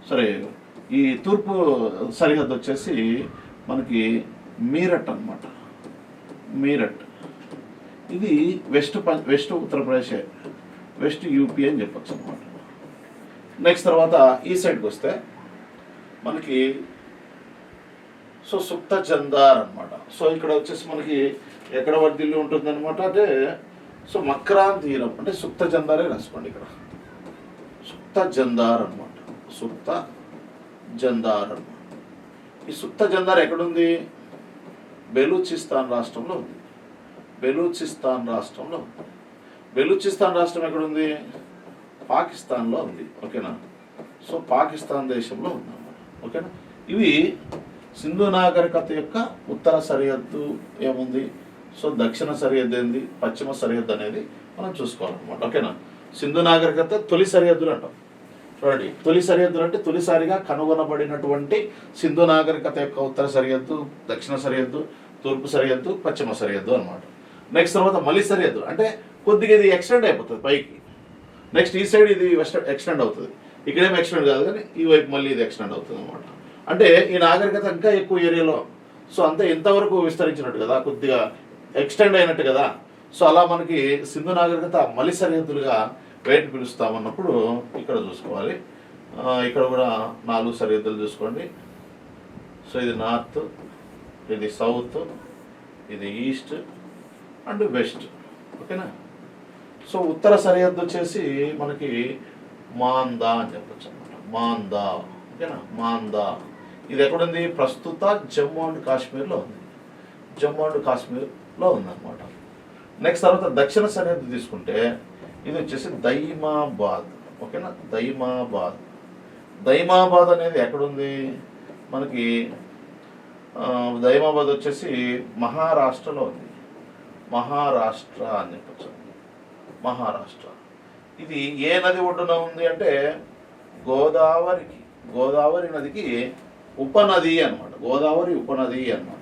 సరే, ఈ తూర్పు సరిహద్దు వచ్చేసి మనకి మీరట్ అనమాట. మీరట్ ఇది వెస్ట్ ఉత్తరప్రదేశ్, వెస్ట్ యూపీ అని చెప్పచ్చు అనమాట. నెక్స్ట్ తర్వాత ఈ సైడ్కి వస్తే మనకి సుక్త జందార్ అనమాట. సో ఇక్కడ వచ్చేసి మనకి ఎక్కడ వర్దిల్లి ఉంటుంది అనమాట అంటే మక్రాన్ తీరం అంటే సుక్త జందారే రాసుకోండి ఇక్కడ. సుక్త జందార్ అనమాట. ఈ సుక్త జందార్ ఎక్కడుంది? బెలూచిస్తాన్ రాష్ట్రంలో ఉంది. బెలూచిస్తాన్ రాష్ట్రం ఎక్కడుంది? పాకిస్తాన్లో ఉంది ఓకేనా. సో పాకిస్తాన్ దేశంలో ఉంది అన్నమాట ఓకేనా. ఇవి సింధు నాగరికత యొక్క ఉత్తర సరిహద్దు ఏముంది, సో దక్షిణ సరిహద్దు ఏంది, పశ్చిమ సరిహద్దు అనేది మనం చూసుకోవాలన్నమాట ఓకేనా. సింధు నాగరికత తొలి సరిహద్దులు అంటాం. చూడండి, తొలి సరిహద్దులు అంటే తొలిసారిగా కనుగొనబడినటువంటి సింధు నాగరికత యొక్క ఉత్తర సరిహద్దు, దక్షిణ సరిహద్దు, తూర్పు సరిహద్దు, పశ్చిమ సరిహద్దు అనమాట. నెక్స్ట్ తర్వాత మళ్ళీ సరిహద్దు అంటే కొద్దిగా ఇది ఎక్స్టెండ్ అయిపోతుంది పైకి. నెక్స్ట్ ఈ సైడ్ ఇది ఎక్స్టెండ్ అవుతుంది, ఇక్కడేమో ఎక్స్టెండ్ కాదు కానీ ఈ వైపు మళ్ళీ ఇది ఎక్స్టెండ్ అవుతుంది అనమాట. అంటే ఈ నాగరికత ఇంకా ఎక్కువ ఏరియాలో, సో అంతా ఎంతవరకు విస్తరించినట్టు కదా, కొద్దిగా ఎక్స్టెండ్ అయినట్టు కదా. సో అలా మనకి సింధు నాగరికత మళ్ళీ సరిహద్దులుగా వేటి పిలుస్తామన్నప్పుడు ఇక్కడ చూసుకోవాలి. ఇక్కడ కూడా 4 సరిహద్దులు చూసుకోండి. సో ఇది నార్త్, ఇది సౌత్, ఇది ఈస్ట్ అండ్ వెస్ట్ ఓకేనా. సో ఉత్తర సరిహద్దు వచ్చేసి మనకి మాందా అని చెప్పచ్చు అనమాట. మాందా ఓకేనా. మాందా ఇది ఎక్కడుంది? ప్రస్తుత జమ్మూ అండ్ కాశ్మీర్లో ఉంది. ఉందన్నమాట. నెక్స్ట్ తర్వాత దక్షిణ సరిహద్దు తీసుకుంటే ఇది వచ్చేసి దైమాబాద్ ఓకేనా. దైమాబాద్ అనేది ఎక్కడుంది? మనకి దైమాబాద్ వచ్చేసి మహారాష్ట్రలో ఉంది. మహారాష్ట్ర అని చెప్పచ్చు. ఇది ఏ నది ఒడ్డున ఉంది అంటే గోదావరి నదికి ఉపనది అనమాట. గోదావరి ఉపనది అనమాట.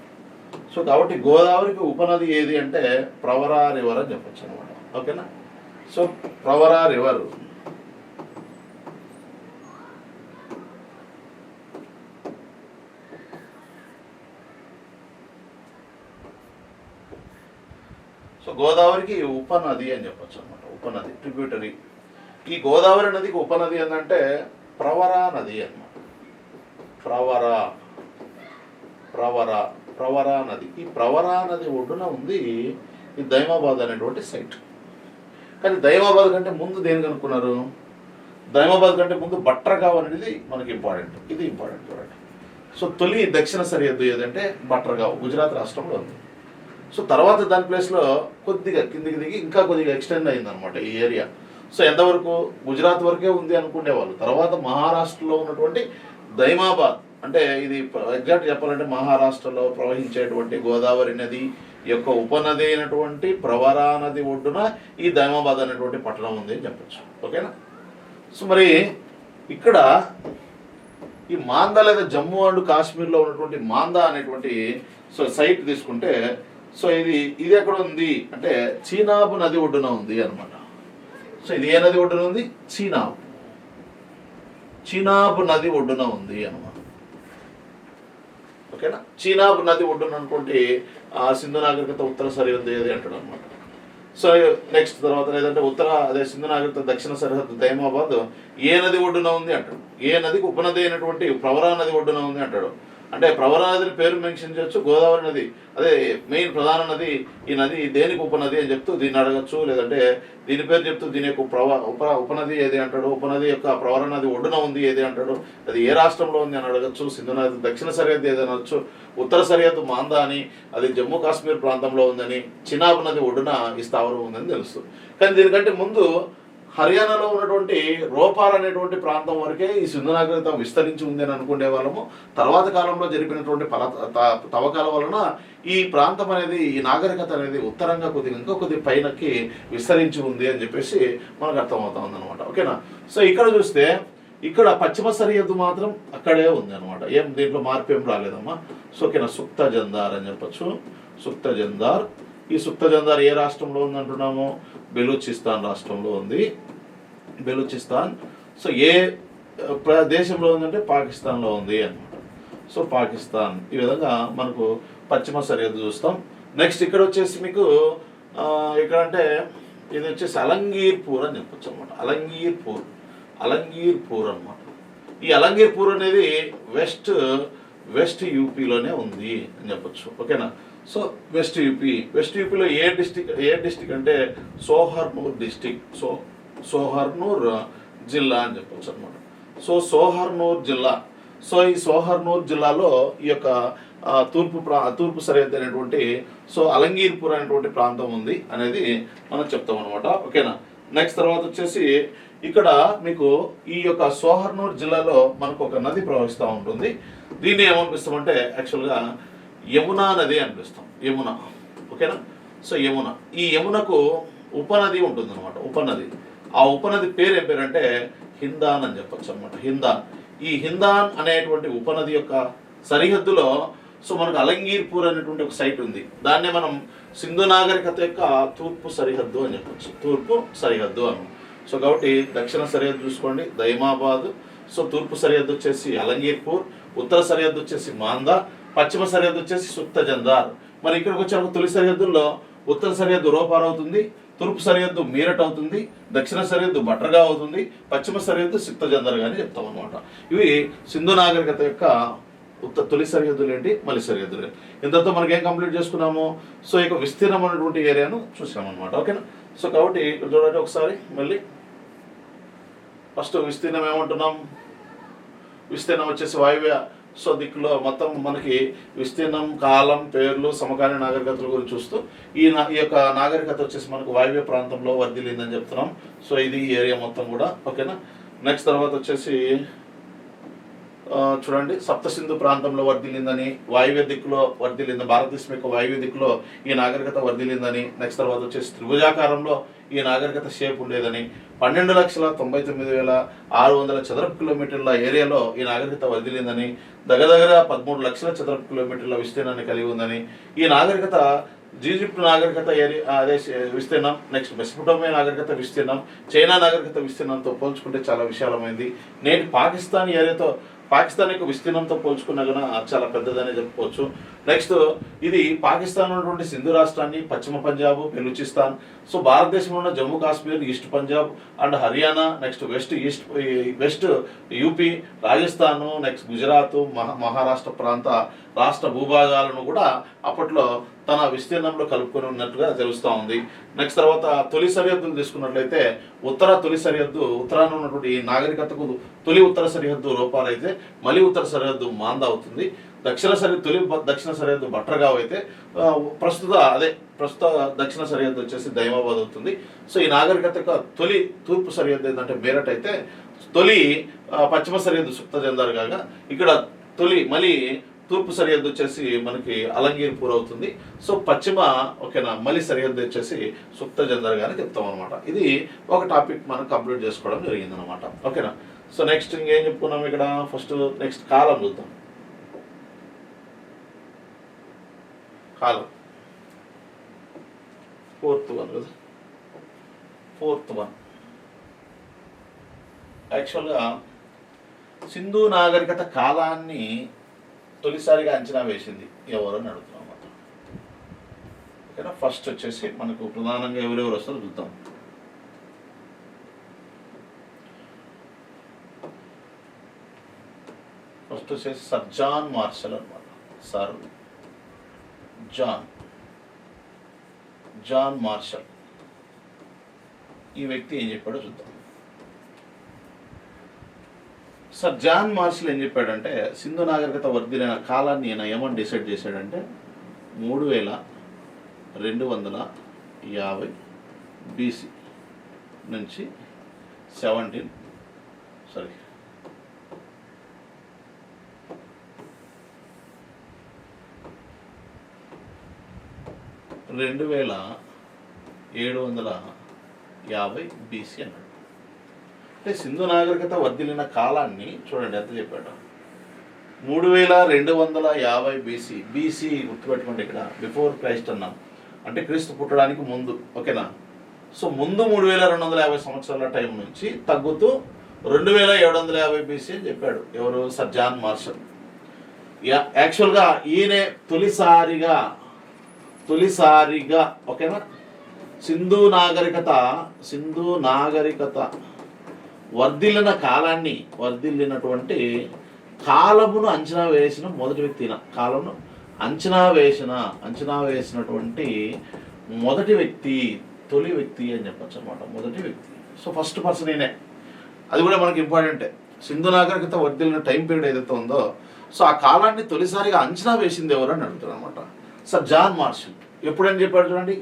సో కాబట్టి గోదావరికి ఉపనది ఏది అంటే ప్రవరా రివర్ అని చెప్పచ్చు అనమాట ఓకేనా. సో ప్రవరా రివర్ గోదావరికి ఉపనది అని చెప్పచ్చు అనమాట. ఉపనది ట్రిబ్యూటరీ. ఈ గోదావరి నదికి ఉపనది ఏంటంటే ప్రవరా నది అన్నమాట. ప్రవరా నది. ఈ ప్రవరా నది ఒడ్డున ఉంది ఈ దైమాబాద్ అనేటువంటి సైట్. కానీ దైమాబాద్ కంటే ముందు దేని కనుక్కున్నారు? దైమాబాద్ కంటే ముందు బట్రగావ్ అనేది మనకి ఇంపార్టెంట్. ఇది ఇంపార్టెంట్ చూడండి. సో తొలి దక్షిణ సరిహద్దు ఏదంటే బట్రగావ్, గుజరాత్ రాష్ట్రంలో ఉంది. సో తర్వాత దాని ప్లేస్లో కొద్దిగా కిందికి దిగి ఇంకా కొద్దిగా ఎక్స్టెండ్ అయిందనమాట ఈ ఏరియా. సో ఎంతవరకు? గుజరాత్ వరకే ఉంది అనుకునేవాళ్ళు. తర్వాత మహారాష్ట్రలో ఉన్నటువంటి దైమాబాద్ అంటే ఇది ఎగ్జాక్ట్ చెప్పాలంటే మహారాష్ట్రలో ప్రవహించేటువంటి గోదావరి నది యొక్క ఉపనది అయినటువంటి ప్రవరా నది ఒడ్డున ఈ దైమాబాద్ అనేటువంటి పట్టణం ఉంది అని చెప్పచ్చు. ఓకేనా? సో మరి ఇక్కడ ఈ మాందా లేదా జమ్మూ అండ్ కాశ్మీర్లో ఉన్నటువంటి మాందా అనేటువంటి సైట్ తీసుకుంటే ఇది ఎక్కడ ఉంది అంటే చీనాబ్ నది ఒడ్డున ఉంది అనమాట. సో ఇది ఏ నది ఒడ్డున ఉంది? చీనాబ్ నది ఒడ్డున ఉంది అనమాట. ఓకేనా? చీనాబ్ నది ఒడ్డున అనుకుంటే సింధు నాగరికత ఉత్తర సరిహద్దు ఏది అంటాడు అనమాట. సో నెక్స్ట్ తర్వాత లేదంటే అదే సింధు నాగరికత దక్షిణ సరిహద్దు దైమాబాద్ ఏ నది ఒడ్డున ఉంది అంటాడు. ఏ నదికి ఉపనది అయినటువంటి ప్రవరా నది ఒడ్డున ఉంది అంటాడు. అంటే ప్రవరా నదిని పేరు మెన్షన్ చేయొచ్చు. గోదావరి నది అదే మెయిన్ ప్రధాన నది. ఈ నది దేనికి ఉపనది అని చెప్తూ దీన్ని అడగచ్చు. లేదంటే దీని పేరు చెప్తూ దీని యొక్క ఉపనది ఏది అంటాడు. ఉపనది యొక్క ప్రవరా నది ఒడ్డున ఉంది ఏది అంటాడు. అది ఏ రాష్ట్రంలో ఉంది అని అడగచ్చు. సింధు నది దక్షిణ సరిహద్దు ఏది అనొచ్చు. ఉత్తర సరిహద్దు మాందా అని, అది జమ్మూ కాశ్మీర్ ప్రాంతంలో ఉందని, చినాబ్ నది ఒడ్డున ఈ స్థావరం ఉందని తెలుస్తుంది. కానీ దీనికంటే ముందు హర్యానాలో ఉన్నటువంటి రోపార్ అనేటువంటి ప్రాంతం వరకే ఈ సింధు నాగరికత విస్తరించి ఉంది అని అనుకునే వాళ్ళము. తర్వాత కాలంలో జరిపినటువంటి తవ్వకాల వలన ఈ ప్రాంతం అనేది, ఈ నాగరికత అనేది ఉత్తరంగా కొద్ది పైనకి విస్తరించి ఉంది అని చెప్పేసి మనకు అర్థమవుతా ఉందన్నమాట. ఓకేనా? సో ఇక్కడ చూస్తే ఇక్కడ పశ్చిమ సరిహద్దు మాత్రం అక్కడే ఉంది అనమాట. ఏం దీంట్లో మార్పు ఏం రాలేదమ్మా. సో ఓకేనా? సుక్త జందార్ అని చెప్పచ్చు. సుక్త జందార్. ఈ సుక్త జందార్ ఏ రాష్ట్రంలో ఉంది అంటున్నాము? బెలూచిస్తాన్ రాష్ట్రంలో ఉంది. బెలూచిస్తాన్. సో ఏ దేశంలో ఉందంటే పాకిస్తాన్లో ఉంది అనమాట. సో పాకిస్తాన్. ఈ విధంగా మనకు పశ్చిమ సరిహద్దు చూస్తాం. నెక్స్ట్ ఇక్కడ వచ్చేసి మీకు ఇక్కడ అంటే ఇది వచ్చేసి అలంగీర్పూర్ అని చెప్పచ్చు అనమాట. అలంగీర్పూర్ అనమాట. ఈ అలంగీర్పూర్ అనేది వెస్ట్ యూపీలోనే ఉంది అని చెప్పచ్చు. ఓకేనా? సో వెస్ట్ యూపీలో ఏ డిస్టిక్ అంటే సోహర్నూర్ డిస్టిక్. సోహర్నూర్ జిల్లా అని చెప్పచ్చు అనమాట. సో సోహర్నూర్ జిల్లా. సో ఈ సోహర్నూర్ జిల్లాలో ఈ యొక్క తూర్పు సరిహద్దు అనేటువంటి అలంగీర్పూర్ అనేటువంటి ప్రాంతం ఉంది అనేది మనం చెప్తాం అనమాట. ఓకేనా? నెక్స్ట్ తర్వాత వచ్చేసి ఇక్కడ మీకు ఈ యొక్క సోహర్నూర్ జిల్లాలో మనకు ఒక నది ప్రవహిస్తూ ఉంటుంది. దీన్ని ఏమనిపిస్తామంటే యాక్చువల్గా యమునా నది అనిపిస్తాం. యమున. ఓకేనా? సో యమున. ఈ యమునకు ఉపనది ఉంటుంది అనమాట. ఉపనది. ఆ ఉపనది పేరు ఏం పేరు అంటే హిందాన్ అని చెప్పచ్చు అనమాట. హిందాన్. ఈ హిందాన్ అనేటువంటి ఉపనది యొక్క సరిహద్దులో మనకు అలంగీర్పూర్ అనేటువంటి ఒక సైట్ ఉంది. దాన్నే మనం సింధు నాగరికత యొక్క తూర్పు సరిహద్దు అని చెప్పచ్చు. తూర్పు సరిహద్దు అని. కాబట్టి దక్షిణ సరిహద్దు చూసుకోండి దైమాబాద్. తూర్పు సరిహద్దు వచ్చేసి అలంగీర్పూర్, ఉత్తర సరిహద్దు వచ్చేసి మాందా, పశ్చిమ సరిహద్దు వచ్చేసి సుక్త జందార్. మరి ఇక్కడికి వచ్చే తొలి సరిహద్దుల్లో ఉత్తర సరిహద్దు రోపార్ అవుతుంది, తూర్పు సరిహద్దు మీరట్ అవుతుంది, దక్షిణ సరిహద్దు బట్రగా అవుతుంది, పశ్చిమ సరిహద్దు సుక్త జందార్ అని చెప్తాం అనమాట. ఇవి సింధు నాగరికత యొక్క తొలి సరిహద్దులు ఏంటి, మలి సరిహద్దులు. ఇంతతో మనకి ఏం కంప్లీట్ చేసుకున్నాము? ఇక విస్తీర్ణం అనేటువంటి ఏరియాను చూసామన్నమాట. ఓకేనా? కాబట్టి ఇక్కడ చూడండి ఒకసారి మళ్ళీ. ఫస్ట్ విస్తీర్ణం ఏమంటున్నాం? విస్తీర్ణం వచ్చేసి వాయువ్య దిక్కులో మొత్తం మనకి విస్తీర్ణం, కాలం, పేర్లు, సమకాలీన నాగరికతల గురించి చూస్తూ ఈ యొక్క నాగరికత వచ్చేసి మనకు వాయువ్య ప్రాంతంలో వర్ధిల్లిందని చెప్తున్నాం. ఇది ఏరియా మొత్తం కూడా. ఓకేనా? నెక్స్ట్ తర్వాత వచ్చేసి చూడండి సప్తసింధు ప్రాంతంలో వర్ధిల్లిందని, వాయువ్య దిక్కులో వర్ధిల్లింది, భారతదేశం యొక్క వాయువ్య దిక్కులో ఈ నాగరికత వర్ధిల్లిందని. నెక్స్ట్ తర్వాత వచ్చేసి త్రిభుజాకారంలో ఈ నాగరికత షేప్ ఉండేదని, 12,99,600 చదరపు కిలోమీటర్ల ఏరియాలో ఈ నాగరికత వర్ధిల్లిందని, దగ్గర 13 లక్షల చదరపు కిలోమీటర్ల విస్తీర్ణాన్ని కలిగి ఉందని. ఈ నాగరికత ఈజిప్ట్ నాగరికత ఏరియా అదే విస్తీర్ణం, నెక్స్ట్ మెసొపొటేమియా నాగరికత విస్తీర్ణం, చైనా నాగరికత విస్తీర్ణంతో పోల్చుకుంటే చాలా విశాలమైంది. నేటి పాకిస్తాన్ యొక్క విస్తీర్ణంతో పోల్చుకున్నా కూడా చాలా పెద్దదనే చెప్పుకోవచ్చు. నెక్స్ట్ ఇది పాకిస్తాన్ ఉన్నటువంటి సింధు రాష్ట్రాన్ని, పశ్చిమ పంజాబ్, బెలూచిస్తాన్, భారతదేశంలో ఉన్న Jammu Kashmir, east Punjab and Haryana, next west UP, Rajasthan, next Gujarat, Maharashtra ప్రాంత రాష్ట్ర భూభాగాలను కూడా అప్పట్లో తన విస్తీర్ణంలో కలుపుకొని ఉన్నట్టుగా తెలుస్తూ ఉంది. నెక్స్ట్ తర్వాత తొలి సరిహద్దులు తీసుకున్నట్లయితే తొలి సరిహద్దు ఉత్తరాన ఉన్నటువంటి నాగరికతకు తొలి ఉత్తర సరిహద్దు రోపార్ అయితే మళ్ళీ ఉత్తర సరిహద్దు మాందా అవుతుంది. తొలి దక్షిణ సరిహద్దు బట్రగావ్ అయితే ప్రస్తుత దక్షిణ సరిహద్దు వచ్చేసి దైమాబాద్ అవుతుంది. ఈ నాగరికత యొక్క తొలి తూర్పు సరిహద్దు ఏంటంటే మేరట్ అయితే, తొలి పశ్చిమ సరిహద్దు సుక్త జందార్ కాగా ఇక్కడ మళ్ళీ తూర్పు సరిహద్దు వచ్చేసి మనకి అలంగీర్పూర్ అవుతుంది. సో పశ్చిమ ఓకేనా మళ్ళీ సరిహద్దు వచ్చేసి సుప్త జందర్ గాని చెప్తాం అనమాట. ఇది ఒక టాపిక్ మనం కంప్లీట్ చేసుకోవడం జరిగింది అనమాట. ఓకేనా. సో నెక్స్ట్ ఇంకేం చెప్పుకున్నాం ఇక్కడ, ఫస్ట్ నెక్స్ట్ కాలం చూద్దాం. కాలం ఫోర్త్ వన్ కదా, ఫోర్త్ వన్ యాక్చువల్గా సింధు నాగరికత కాలాన్ని తొలిసారిగా అంచనా వేసింది ఎవరు అని అడుగుతున్నాం అన్నమాట. ఓకేనా. ఫస్ట్ వచ్చేసి మనకు ప్రధానంగా ఎవరెవరు వస్తారో చూద్దాం. ఫస్ట్ వచ్చేసి సర్ జాన్ మార్షల్ అనమాట. Sir John Marshall. ఈ వ్యక్తి ఏం చెప్పాడో చూద్దాం. సర్ జాన్ మార్షల్ ఏం చెప్పాడంటే సింధు నాగరికత వర్ధిల్లిన కాలాన్ని ఈయన ఏమని డిసైడ్ చేశాడంటే 3250 BC నుంచి 2750 BC అన్నాడు. అంటే సింధు నాగరికత వర్ధిల్లిన కాలాన్ని చూడండి ఎంత చెప్పాడు, 3250 BC. బీసీ గుర్తుపెట్టుకోండి, ఇక్కడ బిఫోర్ క్రైస్ట్ అన్నాం, అంటే క్రీస్తు పుట్టడానికి ముందు. ఓకేనా. సో ముందు 3250 సంవత్సరాల టైం నుంచి తగ్గుతూ 2750 BC అని చెప్పాడు. ఎవరు? Sir John Marshall. యాక్చువల్గా ఈయనే తొలిసారిగా ఓకేనా సింధు నాగరికత వర్ధిల్లినటువంటి కాలమును అంచనా వేసిన మొదటి వ్యక్తి. కాలమును అంచనా వేసినటువంటి మొదటి వ్యక్తి, తొలి వ్యక్తి అని చెప్పచ్చు అనమాట. మొదటి వ్యక్తి. సో ఫస్ట్ పర్సన్ ఈయనే. అది కూడా మనకి ఇంపార్టెంటే. సింధు నాగరికత వర్ధిల్లిన టైం పీరియడ్ ఏదైతే ఉందో, సో ఆ కాలాన్ని తొలిసారిగా అంచనా వేసింది ఎవరు అని అడుగుతారు అనమాట. Sir John martial. ఎప్పుడని చెప్పాడు చూడండి,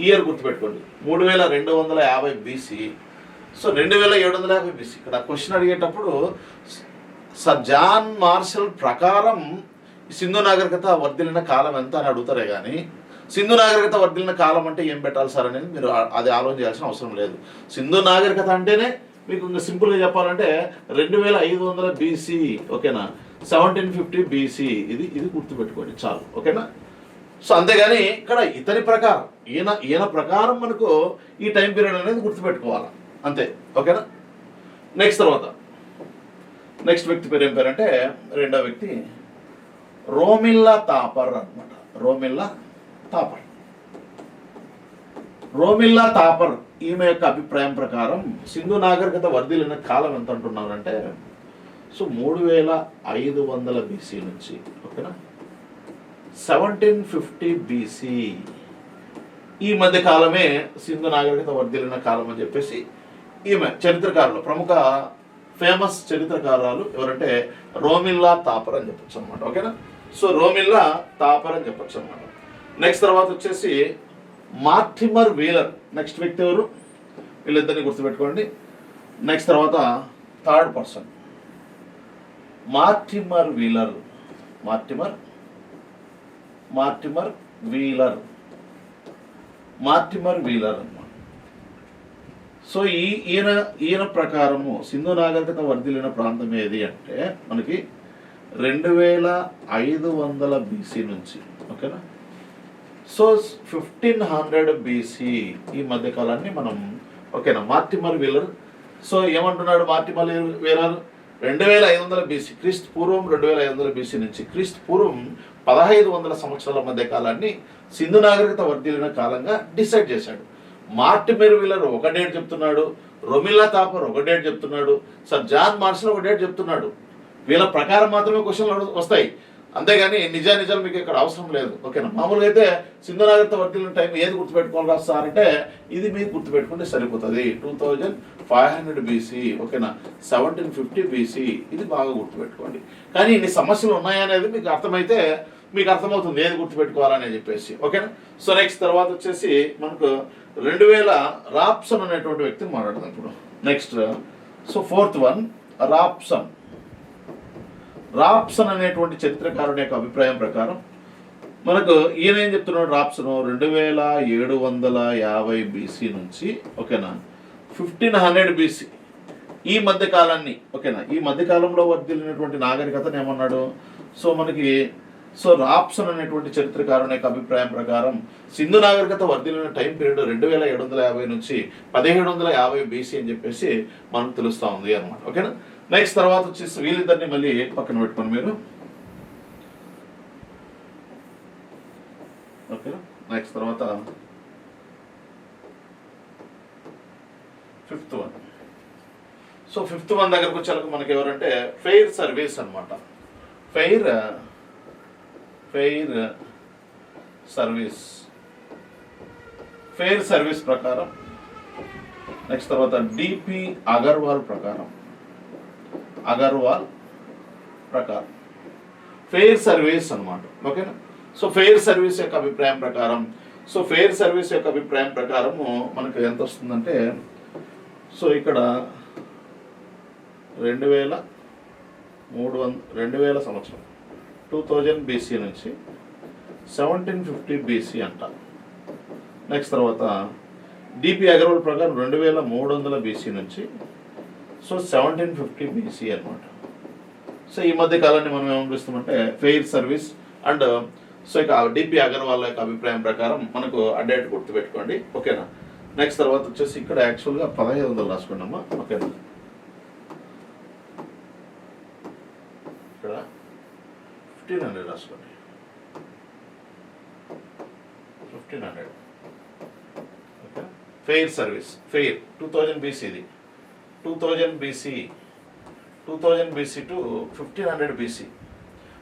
ఇయర్ గుర్తుపెట్టుకోండి, 3250 BC. So 2750 BC. ఇక్కడ క్వశ్చన్ అడిగేటప్పుడు సర్ జాన్ మార్షల్ ప్రకారం సింధు నాగరికత వర్ధిల్లిన కాలం ఎంత అని అడుగుతారే కానీ సింధు నాగరికత వర్ధిల్లిన కాలం అంటే ఏం పెట్టాలి సార్ అనేది మీరు అది ఆలోచన చేయాల్సిన అవసరం లేదు. సింధు నాగరికత అంటేనే మీకు ఇంకా సింపుల్గా చెప్పాలంటే 2500 BC. ఓకేనా. 1750 BC. ఇది గుర్తుపెట్టుకోండి చాలు. ఓకేనా. సో అంతేగాని ఇక్కడ ఇతని ప్రకారం ఈయన ప్రకారం మనకు ఈ టైం పీరియడ్ అనేది గుర్తుపెట్టుకోవాలి అంతే. ఓకేనా. నెక్స్ట్ వ్యక్తి పేరు ఏం పేరంటే, రెండో వ్యక్తి రోమిల్లా తాపర్ అనమాట. రోమిల్లా తాపర్ ఈమె యొక్క అభిప్రాయం ప్రకారం సింధు నాగరికత వర్ధిల్లిన కాలం ఎంత అంటున్నారంటే, సో 3500 BC నుంచి ఓకేనా 1750 BC ఈ మధ్య కాలమే సింధు నాగరికత వర్ధిల్లిన కాలం అని చెప్పేసి ఈమె చరిత్రకారులు, ప్రముఖ ఫేమస్ చరిత్రకారులు ఎవరంటే రోమిల్లా తాపర్ అని చెప్పొచ్చు అనమాట. ఓకేనా. సో రోమిల్లా తాపర్ అని చెప్పొచ్చు అనమాట. నెక్స్ట్ తర్వాత వచ్చేసి మార్టిమర్ వీలర్. నెక్స్ట్ వ్యక్తి ఎవరు? వీళ్ళిద్దరిని గుర్తుపెట్టుకోండి. నెక్స్ట్ తర్వాత థర్డ్ పర్సన్ మార్టిమర్ వీలర్ అన్నమాట. సో ఈయన ప్రకారము సింధు నాగరికత వర్ధిల్లిన ప్రాంతం ఏది అంటే మనకి 2500 BC నుంచి ఓకేనా. సో 1500 BC ఈ మధ్య కాలాన్ని మనం ఓకేనా మార్టిమర్ వీలర్. సో ఏమంటున్నాడు మార్టిమర్ వీలర్? 2500 BC క్రీస్తు పూర్వం 2500 BC నుంచి క్రీస్తు పూర్వం 1500 సంవత్సరాల మధ్య కాలాన్ని సింధు నాగరికత వర్ధిల్లిన కాలంగా డిసైడ్ చేశాడు. మార్టిమర్ వీలర్ ఒక డేట్ చెప్తున్నాడు, రోమిల్లా తాపర్ ఒక డేట్ చెప్తున్నాడు, సర్ జాన్ మార్షల్ ఒక డేట్ చెప్తున్నాడు. వీళ్ళ ప్రకారం మాత్రమే క్వశ్చన్లు వస్తాయి, అంతేగాని నిజాలు మీకు ఇక్కడ అవసరం లేదు. ఓకేనా. మామూలుగా అయితే సింధు నాగరికత వర్ధిల్లిన టైం ఏది గుర్తుపెట్టుకోవాలి సార్ అంటే ఇది మీరు గుర్తుపెట్టుకుంటే సరిపోతుంది. 2500 BC ఓకేనా 1750 BC ఇది బాగా గుర్తుపెట్టుకోండి. కానీ ఇన్ని సమస్యలు ఉన్నాయనేది మీకు అర్థమైతే మీకు అర్థమవుతుంది ఏది గుర్తుపెట్టుకోవాలని చెప్పేసి. ఓకేనా. సో నెక్స్ట్ తర్వాత వచ్చేసి మనకు 2000 రాప్సన్ అనేటువంటి వ్యక్తిని మాట్లాడదాం ఇప్పుడు. Next so fourth one Raphson అనేటువంటి చరిత్రకారుని యొక్క అభిప్రాయం ప్రకారం మనకు ఈయన ఏం చెప్తున్నాడు, రాప్సన్ 2750 బీసీ నుంచి ఓకేనా 1500 బీసీ ఈ మధ్య కాలాన్ని ఓకేనా ఈ మధ్య కాలంలో వర్ధిల్లినటువంటి నాగరికతను ఏమన్నాడు. సో మనకి రాప్సన్ అనేటువంటి చరిత్రకారుని యొక్క అభిప్రాయం ప్రకారం సింధు నాగరికత వర్ధిల్లిన టైం పీరియడ్ 2750 నుంచి 1750 బీసీ అని చెప్పేసి మనకు తెలుస్తూ ఉంది అనమాట. ఓకేనా. నెక్స్ట్ తర్వాత వచ్చేసి వీళ్ళిద్దరిని మళ్ళీ పక్కన పెట్టుకోండి మీరు. ఓకేనా. నెక్స్ట్ తర్వాత 5th one. So 5th one దగ్గరకు వచ్చేలకు మనకి ఎవరంటే ఫెయిర్ సర్వీస్ అనమాట. ఫెయిర్ సర్వీస్ ప్రకారం నెక్స్ట్ తర్వాత డిపి అగర్వాల్ ప్రకారం ఫెయిర్ సర్వీస్ అనమాట. ఓకేనా. సో ఫెయిర్ సర్వీస్ యొక్క అభిప్రాయం ప్రకారము మనకు ఎంత వస్తుందంటే సో ఇక్కడ 2000 సంవత్సరం 2000 బీసీ నుంచి 1750 బీసీ అంట. నెక్స్ట్ తర్వాత డిపి అగర్వాల్ ప్రకారం 2300 బీసీ నుంచి సో 1750 బీసీ అనమాట. సో ఈ మధ్య కాలాన్ని మనం ఏమని పిలుస్తామంటే ఫెయిర్ సర్వీస్ అండ్ సో ఇక డిపి అగర్వాల్ యొక్క అభిప్రాయం ప్రకారం మనకు అడ్డేట్ గుర్తుపెట్టుకోండి. ఓకేనా. నెక్స్ట్ తర్వాత వచ్చేసి ఇక్కడ యాక్చువల్గా 1500 రాసుకున్నామా. ఓకేనా. ఇక్కడ 1500 రాసుకోండి. 1500 ఓకే. ఫెయిర్ సర్వీస్ 2000 బీసీ ఇది 2000 బీసీ టు 1500 బీసీ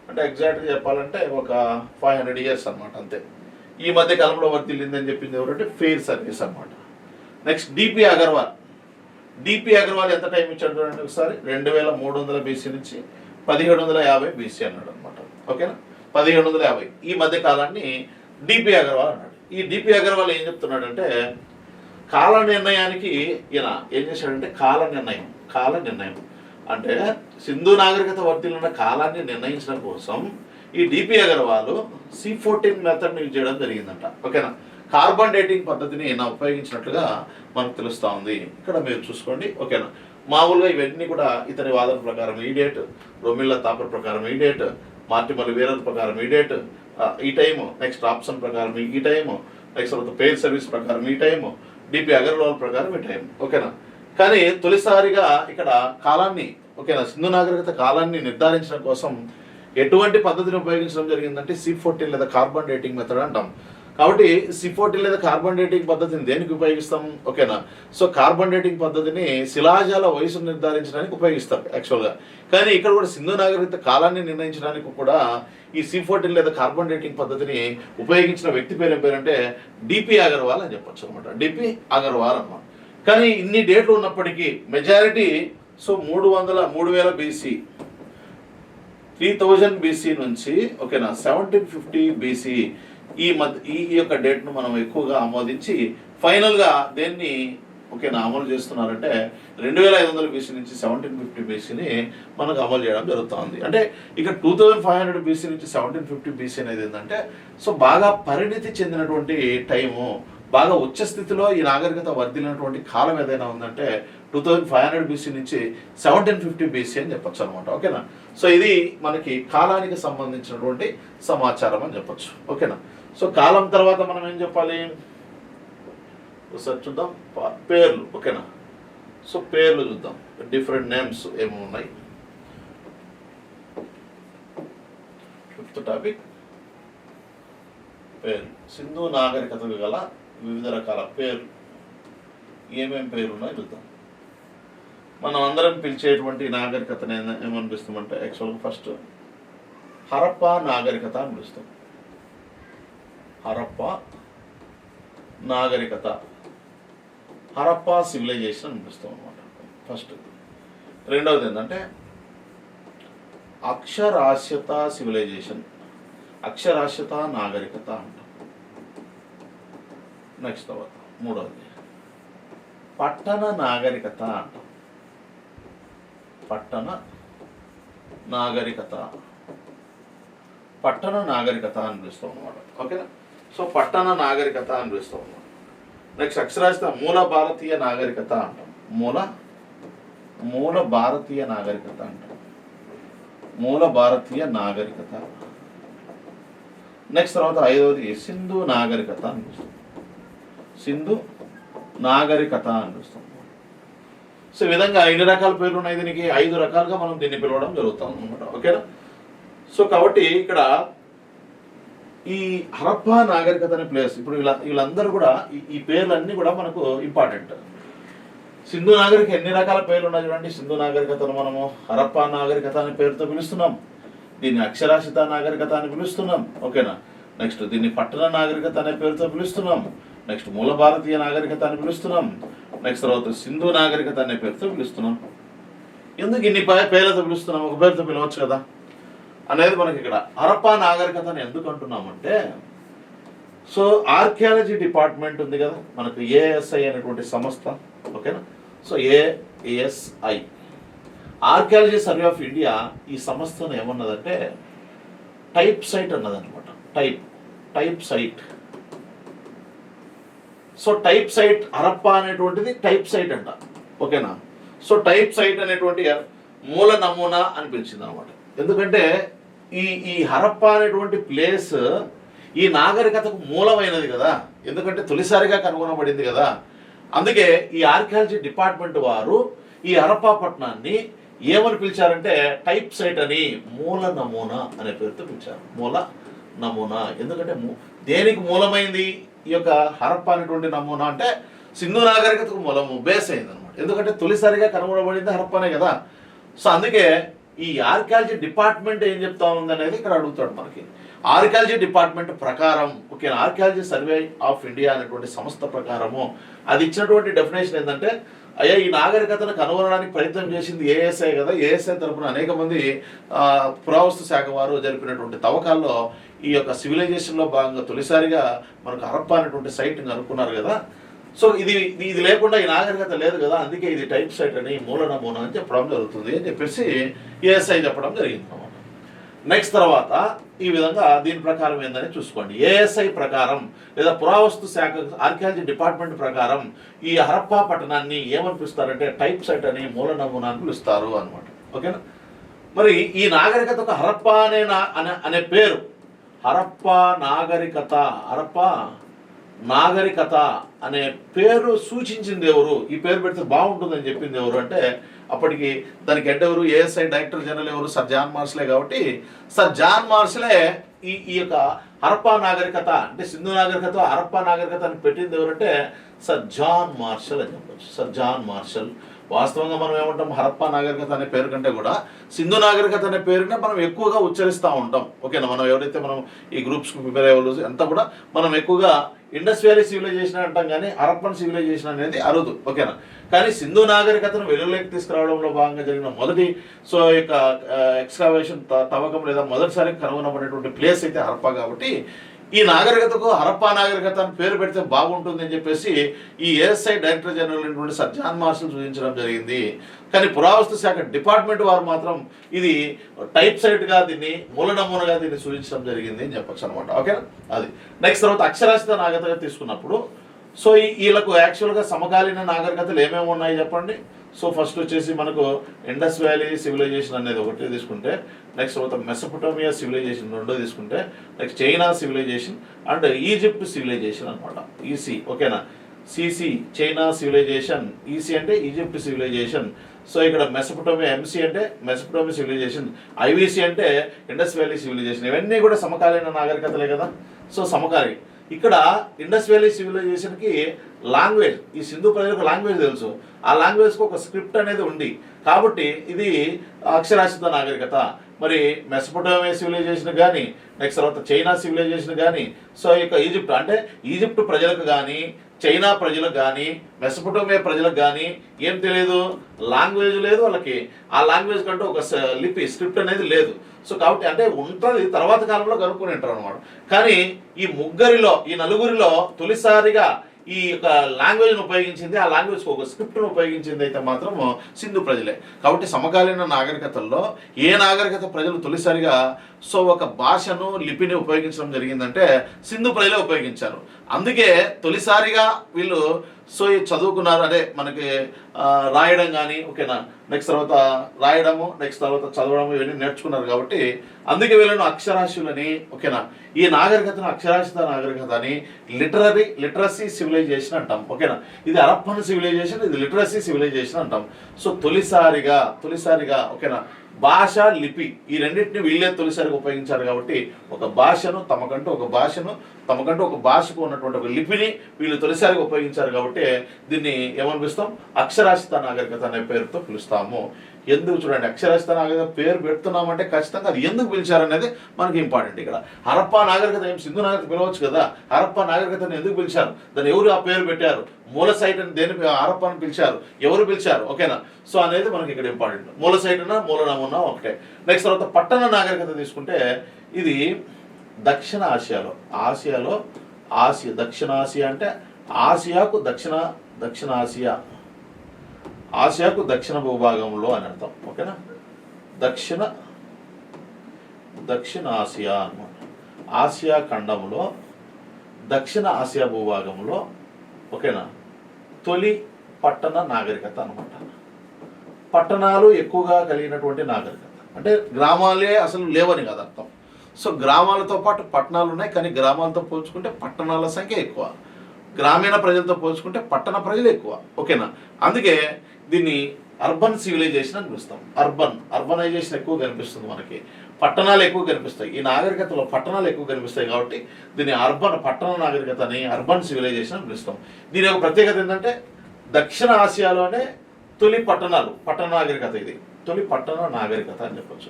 అంటే ఎగ్జాక్ట్గా చెప్పాలంటే ఒక 500 ఇయర్స్ అనమాట అంతే. ఈ మధ్య కాలంలో వర్తిల్లిందని చెప్పింది ఎవరంటే ఫెయిర్ సర్వీస్ అనమాట. నెక్స్ట్ డిపి అగర్వాల్ ఎంత టైం ఇచ్చాడు చూడండి ఒకసారి. 2300 బీసీ నుంచి 1750 బీసీ అన్నాడు అనమాట. ఓకేనా. 1750 ఈ మధ్య కాలాన్ని డిపి అగర్వాల్ అన్నాడు. ఈ డిపి అగర్వాల్ ఏం చెప్తున్నాడంటే కాల నిర్ణయానికి ఈయన ఏం చేశాడంటే కాల నిర్ణయం అంటే సింధు నాగరికత వర్తిల్లిన కాలాన్ని నిర్ణయించడం కోసం ఈ DP Agarwal C14 method use చేయడం జరిగిందంట. ఓకేనా. కార్బన్ డేటింగ్ పద్ధతిని ఈయన ఉపయోగించినట్లుగా మనకు తెలుస్తూ ఉంది. ఇక్కడ మీరు చూసుకోండి. ఓకేనా. మామూలుగా ఇవన్నీ కూడా ఇతని వాదన ప్రకారం ఈ డేట్, రొమిల్లా తాపర్ ప్రకారం ఈ డేట్, మార్టిమల్ వీరర్ ప్రకారం ఈ డేట్ ఈ టైము, నెక్స్ట్ ఆప్షన్ ప్రకారం ఈ టైము, నెక్స్ట్ తర్వాత ఫెయిర్ సర్వీస్ ప్రకారం ఈ టైము, డిపి అగర్వాల్ ప్రకారం ఈ టైం. ఓకేనా. కానీ తొలిసారిగా ఇక్కడ కాలాన్ని ఓకేనా సింధు నాగరికత కాలాన్ని నిర్ధారించడం కోసం ఎటువంటి పద్ధతిని ఉపయోగించడం జరిగిందంటే C14 లేదా కార్బన్ డేటింగ్ మెథడ్ అంటాం. కాబట్టి C14 లేదా కార్బన్ డేటింగ్ పద్ధతిని దేనికి ఉపయోగిస్తాం. ఓకేనా. సో కార్బన్ డేటింగ్ పద్ధతిని శిలాజాల వయసును నిర్ధారించడానికి ఉపయోగిస్తారు యాక్చువల్గా. కానీ ఇక్కడ కూడా సింధు నాగరికత కాలాన్ని నిర్ణయించడానికి కూడా ఈ C14 లేదా కార్బన్ డేటింగ్ పద్ధతిని ఉపయోగించిన వ్యక్తి పేరు ఏం పేరంటే డిపి అగర్వాల్ అని చెప్పొచ్చు అనమాట. డిపి అగర్వాల్ అన్నమాట. కానీ ఇన్ని డేట్లు ఉన్నప్పటికీ మెజారిటీ సో 3000 బీసీ 3000 బీసీ నుంచి ఓకేనా 1750 బీసీ ఈ యొక్క డేట్ను మనం ఎక్కువగా ఆమోదించి ఫైనల్గా దేన్ని ఓకేనా అమలు చేస్తున్నారంటే 2500 బీసీ నుంచి 1750 బీసీని మనకు అమలు చేయడం జరుగుతుంది. అంటే ఇక 2500 బీసీ నుంచి 1750 బీసీ అనేది ఏంటంటే సో బాగా పరిణితి చెందినటువంటి టైము, బాగా ఉచ్చ స్థితిలో ఈ నాగరికత వర్ధిల్లినటువంటి కాలం ఏదైనా ఉందంటే 2500 బీసీ నుంచి 1750 బీసీ అని చెప్పొచ్చు అనమాట. ఓకేనా. సో ఇది మనకి కాలానికి సంబంధించినటువంటి సమాచారం అని చెప్పొచ్చు. ఓకేనా. సో కాలం తర్వాత మనం ఏం చెప్పాలి ఒకసారి చూద్దాం. పేర్లు. ఓకేనా. సో పేర్లు చూద్దాం. డిఫరెంట్ నేమ్స్ ఏమి ఉన్నాయి. 5th టాపిక్ పేర్లు. సింధు నాగరికతకు గల వివిధ రకాల పేర్లు ఏమేమి పేర్లు ఉన్నాయో చూద్దాం. మనం అందరం పిలిచేటువంటి నాగరికతను ఏమనిపిస్తామంటే యాక్చువల్గా ఫస్ట్ హరప్పా నాగరికత అని పిలుస్తాం. హరప్పా నాగరికత, హరప్పా సివిలైజేషన్ అని పిలుస్తాం అనమాట ఫస్ట్. రెండవది ఏంటంటే అక్షరాస్యత సివిలైజేషన్, అక్షరాస్యత నాగరికత అంటాం. నెక్స్ట్ తర్వాత మూడవది పట్టణ నాగరికత అంటాం. పట్టణ నాగరికత, పట్టణ నాగరికత అని పిలుస్తాం అన్నమాట. ఓకేనా? సో పట్టణ నాగరికత అని పిలుస్తాం అన్నమాట. నెక్స్ట్ అక్షరాస్యత మూల భారతీయ నాగరికత అంటాం. మూల భారతీయ నాగరికత అంటాం. మూల భారతీయ నాగరికత. నెక్స్ట్ తర్వాత ఐదవది సింధు నాగరికత అని పిలుస్తాం. సింధు నాగరికత అని పిలుస్తాం. సో ఈ విధంగా ఎన్ని రకాల పేర్లు ఉన్నాయి దీనికి? 5 రకాలుగా మనం దీన్ని పిలవడం జరుగుతాం అనమాట. ఓకేనా? సో కాబట్టి ఇక్కడ ఈ హరప్పా నాగరికత అనే ప్లేస్, ఇప్పుడు వీళ్ళందరూ కూడా ఈ పేర్లన్నీ కూడా మనకు ఇంపార్టెంట్. సింధు నాగరికత ఎన్ని రకాల పేర్లు ఉన్నాయి చూడండి. సింధు నాగరికతను మనము హరప్పా నాగరికత అనే పేరుతో పిలుస్తున్నాం. దీన్ని అక్షరాస్యత నాగరికత అని పిలుస్తున్నాం. ఓకేనా? నెక్స్ట్ దీన్ని పట్టణ నాగరికత అనే పేరుతో పిలుస్తున్నాం. నెక్స్ట్ మూల భారతీయ నాగరికత అని పిలుస్తున్నాం. నెక్స్ట్ తర్వాత సింధు నాగరికత అనే పేరుతో పిలుస్తున్నాం. ఎందుకు ఇన్ని పేర్లతో పిలుస్తున్నాం? ఒక పేరుతో పిలవచ్చు కదా అనేది మనకి ఇక్కడ. హరప్పా నాగరికతను ఎందుకు అంటున్నామంటే, సో ఆర్కియాలజీ డిపార్ట్మెంట్ ఉంది కదా మనకు, ఏఎస్ఐ అనేటువంటి సంస్థ. ఓకేనా? So ASI archaeology survey of India ఈ సంస్థను ఏమన్నదంటే టైప్ సైట్ అన్నదన్నమాట. Type site. So type site Harappa అనేటువంటిది టైప్ సైట్ అంట. ఓకేనా? సో టైప్ సైట్ అనేటువంటి మూల నమూనా అని పిలిచింది అనమాట. ఎందుకంటే ఈ హరప్పా అనేటువంటి ప్లేస్ ఈ నాగరికతకు మూలమైనది కదా, ఎందుకంటే తొలిసారిగా కనుగొనబడింది కదా. అందుకే ఈ ఆర్కియాలజీ డిపార్ట్మెంట్ వారు ఈ హరప్పా పట్టణాన్ని ఏమని పిలిచారంటే టైప్ సైట్ అని, మూల నమూనా అనే పేరుతో పిలిచారు. మూల నమూనా. ఎందుకంటే దేనికి మూలమైంది ఈ యొక్క హరప్పా అనేటువంటి నమూనా అంటే సింధు నాగరికతకు మూలము, బేస్ అయింది అనమాట. ఎందుకంటే తొలిసారిగా కనుగొనబడింది హరప్పానే కదా. సో అందుకే ఈ ఆర్కియాలజీ డిపార్ట్మెంట్ ఏం చెప్తా ఉంది అనేది ఇక్కడ అడుగుతాడు మనకి. ఆర్కియాలజీ డిపార్ట్మెంట్ ప్రకారం, okay, archaeology survey of India అనేటువంటి సంస్థ ప్రకారము అది ఇచ్చినటువంటి డెఫినేషన్ ఏంటంటే, అయ్యా ఈ నాగరికతను కనుగొనడానికి ప్రయత్నం చేసింది ఏఎస్ఐ కదా. ఏఎస్ఐ తరఫున అనేక మంది పురావస్తు శాఖ వారు జరిపినటువంటి తవ్వకాల్లో ఈ యొక్క సివిలైజేషన్లో భాగంగా తొలిసారిగా మనకు హరప్పా అనేటువంటి సైట్ని కనుక్కున్నారు కదా. సో ఇది లేకుండా ఈ నాగరికత లేదు కదా, అందుకే ఇది టైప్ సైట్ అని, మూల నమూనా అని చెప్పడం జరుగుతుంది అని చెప్పేసి ఏఎస్ఐ చెప్పడం జరిగింది అన్నమాట. నెక్స్ట్ తర్వాత ఈ విధంగా దీని ప్రకారం ఏందని చూసుకోండి. ఏఎస్ఐ ప్రకారం లేదా పురావస్తు శాఖ ఆర్కియాలజీ డిపార్ట్మెంట్ ప్రకారం ఈ హరప్పా పట్టణాన్ని ఏమని పిలుస్తారంటే టైప్ సైట్ అని, మూల నమూనా అని పిలుస్తారు అనమాట. ఓకేనా? మరి ఈ నాగరికతకు హరప్పా అనే పేరు, హరప్పా నాగరికత, హరప్పా నాగరికత అనే పేరు సూచించింది ఎవరు, ఈ పేరు పెడితే బాగుంటుందని చెప్పింది ఎవరు అంటే అప్పటికి దానికి హెడ్ ఎవరు, ఏఎస్ఐ డైరెక్టర్ జనరల్ ఎవరు, సర్ జాన్ మార్షలే. కాబట్టి సర్ జాన్ మార్షలే ఈ యొక్క హరప్పా నాగరికత అంటే సింధు నాగరికత హరప్పా నాగరికత అని పెట్టింది ఎవరంటే సర్ జాన్ మార్షల్ అని చెప్పచ్చు. Sir John Marshall. వాస్తవంగా మనం ఏమంటాం, హరప్పా నాగరికత అనే పేరు కంటే కూడా సింధు నాగరికత అనే పేరునే మనం ఎక్కువగా ఉచ్చరిస్తూ ఉంటాం. ఓకేనా? మనం ఎవరైతే మనం ఈ గ్రూప్స్కి ప్రిపేర్ అయ్యే అంతా కూడా మనం ఎక్కువగా ఇండస్ వ్యాలీ సివిలైజేషన్ అంటాం, కానీ హరప్పన్ సివిలైజేషన్ అనేది అరుదు. ఓకేనా? కానీ సింధు నాగరికతను వెలుగులోకి తీసుకురావడంలో భాగంగా జరిగిన మొదటి యొక్క ఎక్స్కావేషన్ తవ్వకం లేదా మొదటిసారి కనుగొనబడినటువంటి ప్లేస్ అయితే హరప్పా. కాబట్టి ఈ నాగరికతకు హరప్పా నాగరికత అని పేరు పెడితే బాగుంటుంది అని చెప్పేసి ఈ ఏఎస్ఐ డైరెక్టర్ జనరల్ అయినటువంటి సర్ జాన్ మార్షల్ సూచించడం జరిగింది. కానీ పురావస్తు శాఖ డిపార్ట్మెంట్ వారు మాత్రం ఇది టైప్ సైట్గా దీన్ని, మూల నమూనాగా దీన్ని సూచించడం జరిగింది అని చెప్పచ్చు అనమాట. ఓకేనా? అది నెక్స్ట్ తర్వాత అక్షరాస్యత నాగరికత తీసుకున్నప్పుడు సో వీళ్ళకు యాక్చువల్గా సమకాలీన నాగరికతలు ఏమేమి ఉన్నాయి చెప్పండి. సో ఫస్ట్ వచ్చేసి మనకు ఇండస్ వ్యాలీ సివిలైజేషన్ అనేది ఒకటి తీసుకుంటే, నెక్స్ట్ తర్వాత మెసొపొటేమియా సివిలైజేషన్ రెండో తీసుకుంటే, next China civilization and Egypt civilization అనమాట. ఈసీ. ఓకేనా? సిసి చైనా సివిలైజేషన్, ఈసీ అంటే ఈజిప్ట్ సివిలైజేషన్. సో ఇక్కడ మెసొపొటేమియా, ఎంసీ అంటే మెసొపొటేమియా సివిలైజేషన్, ఐవిసి అంటే ఇండస్ వ్యాలీ సివిలైజేషన్. ఇవన్నీ కూడా సమకాలీన నాగరికతలే కదా. సో సమకాలీన. ఇక్కడ ఇండస్ వ్యాలీ సివిలైజేషన్కి లాంగ్వేజ్, ఈ సింధు ప్రజలకు లాంగ్వేజ్ తెలుసు, ఆ లాంగ్వేజ్కి ఒక స్క్రిప్ట్ అనేది ఉంది కాబట్టి ఇది అక్షరాస్యత నాగరికత. మరి మెసొపొటేమియా సివిలైజేషన్ కానీ, నెక్స్ట్ తర్వాత చైనా సివిలైజేషన్ కానీ, సో ఇక ఈజిప్ట్ అంటే ఈజిప్ట్ ప్రజలకు కానీ, చైనా ప్రజలకు కానీ, మెసొపొటేమియా ప్రజలకు కానీ ఏం తెలియదు, లాంగ్వేజ్ లేదు వాళ్ళకి. ఆ లాంగ్వేజ్ కంటూ ఒక లిపి, స్క్రిప్ట్ అనేది లేదు. సో కాబట్టి అంటే ఉంటుంది, తర్వాత కాలంలో కనుక్కొని ఉంటారు అనమాట. కానీ ఈ ముగ్గురిలో, ఈ నలుగురిలో తొలిసారిగా ఈ యొక్క లాంగ్వేజ్ను ఉపయోగించింది, ఆ లాంగ్వేజ్కి ఒక స్క్రిప్ట్ను ఉపయోగించింది అయితే మాత్రం సింధు ప్రజలే. కాబట్టి సమకాలీన నాగరికతల్లో ఏ నాగరికత ప్రజలు తొలిసారిగా ఒక భాషను లిపిని ఉపయోగించడం జరిగిందంటే సింధు ప్రజలే ఉపయోగించారు. అందుకే తొలిసారిగా వీళ్ళు ఈ చదువుకున్నారు, అదే మనకి రాయడం కానీ, ఓకేనా, నెక్స్ట్ తర్వాత రాయడము, నెక్స్ట్ తర్వాత చదవడము, ఇవన్నీ నేర్చుకున్నారు. కాబట్టి అందుకే వీళ్ళను అక్షరాస్యులని, ఓకేనా, ఈ నాగరికతను అక్షరాస్యత నాగరికత అని లిటరసీ సివిలైజేషన్ అంటాం. ఓకేనా, ఇది హరప్పన్ సివిలైజేషన్, ఇది లిటరసీ సివిలైజేషన్ అంటాం. తొలిసారిగా ఓకేనా భాష లిపి ఈ రెండింటిని వీళ్ళే తొలిసారిగా ఉపయోగించారు. కాబట్టి ఒక భాషకు ఉన్నటువంటి ఒక లిపిని వీళ్ళు తొలిసారిగా ఉపయోగించారు. కాబట్టి దీన్ని ఏమనిపిస్తాం, అక్షరాస్యత నాగరికత అనే పేరుతో పిలుస్తాము. ఎందుకు చూడండి, అక్షరాస్యత నాగరికత పేరు పెడుతున్నామంటే ఖచ్చితంగా అది ఎందుకు పిలిచారనేది మనకి ఇంపార్టెంట్. ఇక్కడ హరప్పా నాగరికత సింధు నాగరికత పిలవచ్చు కదా, హరప్పా నాగరికతను ఎందుకు పిలిచారు, దాన్ని ఎవరు ఆ పేరు పెట్టారు, మూల సైట్ అని దేని హరప్పాని పిలిచారు, ఎవరు పిలిచారు, ఓకేనా. అనేది మనకి ఇక్కడ ఇంపార్టెంట్. మూల సైట్ అన్నా మూల నమూనా ఒకటే. నెక్స్ట్ తర్వాత పట్టణ నాగరికత తీసుకుంటే ఇది దక్షిణ ఆసియాలో దక్షిణ ఆసియా అంటే ఆసియాకు దక్షిణ భూభాగంలో అని అర్థం. ఓకేనా, దక్షిణ ఆసియా అన్నమాట. ఆసియా ఖండంలో దక్షిణ ఆసియా భూభాగంలో, ఓకేనా, తొలి పట్టణ నాగరికత అనమాట. పట్టణాలు ఎక్కువగా కలిగినటువంటి నాగరికత అంటే గ్రామాలే అసలు లేవని కదా అర్థం. గ్రామాలతో పాటు పట్టణాలు ఉన్నాయి, కానీ గ్రామాలతో పోల్చుకుంటే పట్టణాల సంఖ్య ఎక్కువ, గ్రామీణ ప్రజలతో పోల్చుకుంటే పట్టణ ప్రజలు ఎక్కువ. ఓకేనా, అందుకే దీన్ని అర్బన్ సివిలైజేషన్ అని పిలుస్తాం. అర్బనైజేషన్ ఎక్కువ కనిపిస్తుంది మనకి, పట్టణాలు ఎక్కువ కనిపిస్తాయి. ఈ నాగరికతలో పట్టణాలు ఎక్కువ కనిపిస్తాయి కాబట్టి దీన్ని పట్టణ నాగరికత అని, అర్బన్ సివిలైజేషన్ అని పిలుస్తాం. దీని యొక్క ప్రత్యేకత ఏంటంటే దక్షిణ ఆసియాలోనే తొలి పట్టణ నాగరికత, ఇది తొలి పట్టణ నాగరికత అని చెప్పొచ్చు.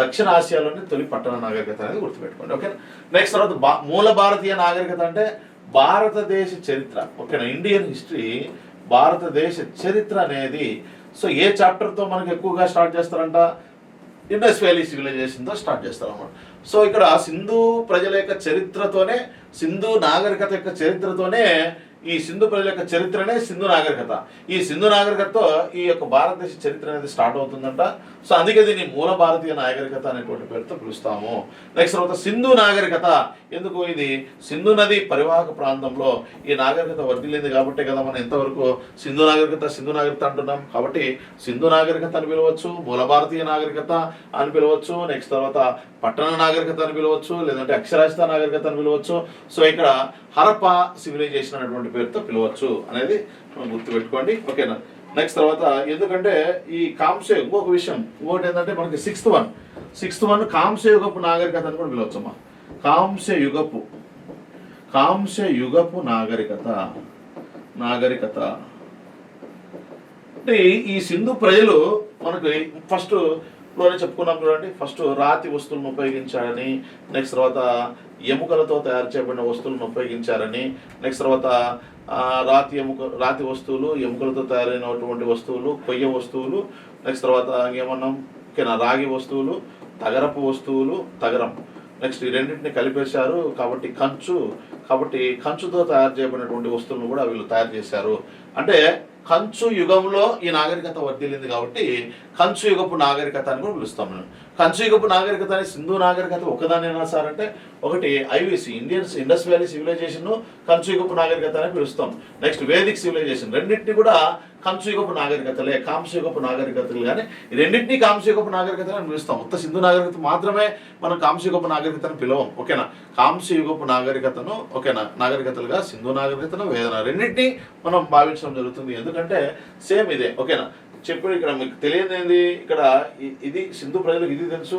దక్షిణ ఆసియాలోనే తొలి పట్టణ నాగరికత అనేది గుర్తుపెట్టుకోండి. ఓకే, నెక్స్ట్ తర్వాత మూల భారతీయ నాగరికత అంటే భారతదేశ చరిత్ర. ఓకేనా, ఇండియన్ హిస్టరీ, భారతదేశ చరిత్ర అనేది ఏ చాప్టర్తో మనకి ఎక్కువగా స్టార్ట్ చేస్తారంట, ఇండస్ వ్యాలీ సివిలైజేషన్తో స్టార్ట్ చేస్తారన్నమాట. ఇక్కడ సింధు ప్రజల యొక్క చరిత్రతోనే, సింధు నాగరికత యొక్క చరిత్రతోనే ఈ సింధు ప్రజల యొక్క చరిత్రనే సింధు నాగరికత. ఈ సింధు నాగరికతతో ఈ యొక్క భారతదేశ చరిత్ర అనేది స్టార్ట్ అవుతుందంట. అందుకే దీన్ని మూల భారతీయ నాగరికత అనేటువంటి పేరుతో పిలుస్తాము. నెక్స్ట్ తర్వాత సింధు నాగరికత, ఎందుకు, ఇది సింధు నది పరివాహక ప్రాంతంలో ఈ నాగరికత వర్ధిల్లింది కాబట్టి కదా మనం ఎంతవరకు సింధు నాగరికత అంటున్నాం. కాబట్టి సింధు నాగరికత అని పిలవచ్చు, మూల భారతీయ నాగరికత అని పిలవచ్చు, నెక్స్ట్ తర్వాత పట్టణ నాగరికత అని పిలవచ్చు, లేదంటే అక్షరాస్యత నాగరికత అని పిలవచ్చు. ఇక్కడ హరప్పా సివిలైజేషన్ అనేటువంటి పేరుతో పిలవచ్చు అనేది మనం గుర్తుపెట్టుకోండి. ఓకేనా, నెక్స్ట్ తర్వాత ఎందుకంటే ఈ కాంస్య ఇంకొక విషయం, ఇంకోటి ఏంటంటే మనకి సిక్స్త్ వన్ కాంస్య యుగపు నాగరికత అని కూడా పిలవచ్చమ్మా. కాంస్య యుగపు నాగరికత అంటే ఈ సింధు ప్రజలు మనకి ఫస్ట్ లోనే చెప్పుకున్నాం చూడండి. ఫస్ట్ రాతి వస్తువులను ఉపయోగించారని, నెక్స్ట్ తర్వాత ఎముకలతో తయారు చేయబడిన వస్తువులను ఉపయోగించారని, నెక్స్ట్ తర్వాత రాతి వస్తువులు, ఎముకలతో తయారైనటువంటి వస్తువులు, కొయ్య వస్తువులు, నెక్స్ట్ తర్వాత ఏమన్నాం, ఓకేనా, రాగి వస్తువులు, తగరపు వస్తువులు, నెక్స్ట్ ఈ రెండింటిని కలిపేశారు. కాబట్టి కంచుతో తయారు చేయబడినటువంటి వస్తువులను కూడా వీళ్ళు తయారు చేశారు. అంటే కంచు యుగంలో ఈ నాగరికత వర్ధిల్లింది కాబట్టి కంచు యుగపు నాగరికత అని కూడా పిలుస్తాం మనం. కంచు యుగపు నాగరికత అని సింధు నాగరికత ఒకదానేనా సార్ అంటే, ఒకటి ఐవిసి ఇండస్ వ్యాలీ సివిలైజేషన్ కంచు యుగపు నాగరికత అని పిలుస్తాం. నెక్స్ట్ వేదిక్ సివిలైజేషన్, రెండింటిని కూడా కంచు యుగపు నాగరికతలే, కాంస్య యుగపు నాగరికతలు, కానీ రెండింటినీ కాంస్య యుగపు నాగరికతలు అని పిలుస్తాం. ఉత్త సింధు నాగరికత మాత్రమే మనం కాంస్య యుగపు నాగరికతను పిలవం. ఓకేనా, కాంస్య యుగపు నాగరికతను, ఓకేనా, నాగరికతలుగా సింధు నాగరికతను, వేదన రెండింటినీ మనం భావించడం జరుగుతుంది. ఎందుకంటే సేమ్ ఇదే. ఓకేనా, చెప్పాడు ఇక్కడ మీకు తెలియదు ఏంది, ఇక్కడ ఇది సింధు ప్రజలకు ఇది తెలుసు,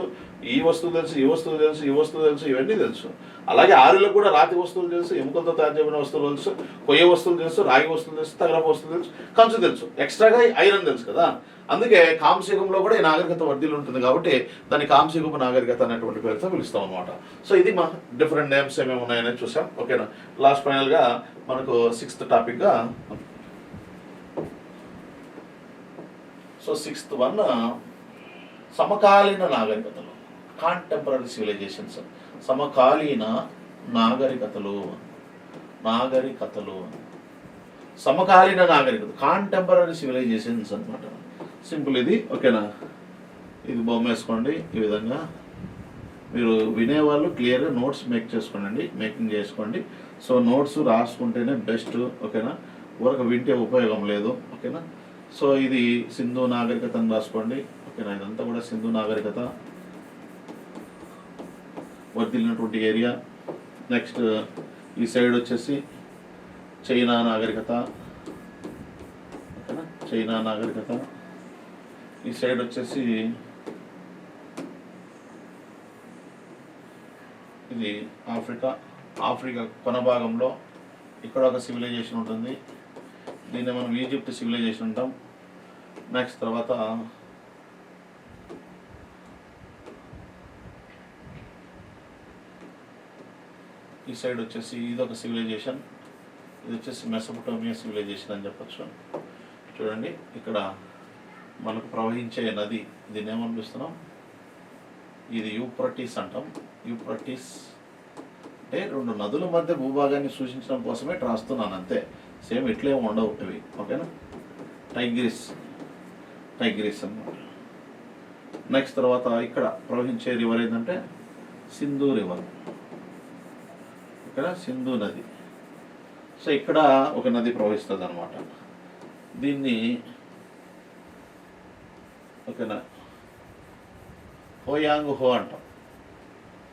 ఈ వస్తువు తెలుసు, ఈ వస్తువు తెలుసు, ఈ వస్తువు తెలుసు, ఇవన్నీ తెలుసు. అలాగే ఆర్యులకు కూడా రాతి వస్తువులు తెలుసు, ఎముకలతో తయారు చేయబడిన వస్తువులు తెలుసు, కొయ్య వస్తువులు తెలుసు, రాగి వస్తువులు తెలుసు, తగరపు వస్తువులు తెలుసు, కంచు తెలుసు, ఎక్స్ట్రాగా ఐరన్ తెలుసు కదా. అందుకే కాంస్యయుగంలో కూడా ఈ నాగరికత వర్ధిల్లి ఉంటుంది కాబట్టి దాన్ని కాంస్యయుగపు నాగరికత అనేటువంటి పేరుతో పిలుస్తాం అనమాట. ఇది మా డిఫరెంట్ నేమ్స్ ఏమేమి ఉన్నాయని చూసాం. ఓకేనా, లాస్ట్ ఫైనల్గా మనకు సిక్స్త్ టాపిక్గా సిక్స్త్ వన్ సమకాలీన నాగరికతలు, కాంటెంపరీ సివిలైజేషన్స్, సమకాలీన నాగరికతలు. సమకాలీన నాగరికత, కాంటెంపరీ సివిలైజేషన్స్ అనమాట. సింపుల్ ఇది, ఓకేనా. ఇది బొమ్మ వేసుకోండి. ఈ విధంగా మీరు వినేవాళ్ళు క్లియర్గా నోట్స్ మేకింగ్ చేసుకోండి. సో నోట్స్ రాసుకుంటేనే బెస్ట్, ఓకేనా. ఊరకు వింటే ఉపయోగం లేదు, ఓకేనా. సో ఇది సింధు నాగరికత అని రాసుకోండి, ఓకేనా. ఇదంతా కూడా సింధు నాగరికత వర్దిలినటువంటి ఏరియా. నెక్స్ట్ ఈ సైడ్ వచ్చేసి చైనా నాగరికత, ఓకేనా. చైనా నాగరికత. ఈ సైడ్ వచ్చేసి ఇది ఆఫ్రికా కొన భాగంలో ఇక్కడ ఒక సివిలైజేషన్ ఉంటుంది. దీన్ని మనం ఈజిప్ట్ సివిలైజేషన్ ఉంటాం. నెక్స్ట్ తర్వాత ఈ సైడ్ వచ్చేసి ఇదొక సివిలైజేషన్. ఇది వచ్చేసి మెసొపొటేమియా సివిలైజేషన్ అని చెప్పచ్చు. చూడండి ఇక్కడ మనకు ప్రవహించే నది, దీన్ని ఏమనిపిస్తున్నాం, ఇది యూఫ్రటీస్ అంటాం. యూఫ్రటీస్ అంటే రెండు నదుల మధ్య భూభాగాన్ని సూచించడం కోసమే రాస్తున్నాను అంతే. సేమ్ ఇట్లే ఉండవు ఇవి, ఓకేనా. టైగ్రిస్ అన్నమాట. నెక్స్ట్ తర్వాత ఇక్కడ ప్రవహించే రివర్ ఏంటంటే సింధు రివర్, ఇక్కడ సింధు నది. సో ఇక్కడ ఒక నది ప్రవహిస్తుంది అనమాట. దీన్ని ఓకేనా హోయాంగ్ హో అంటాం.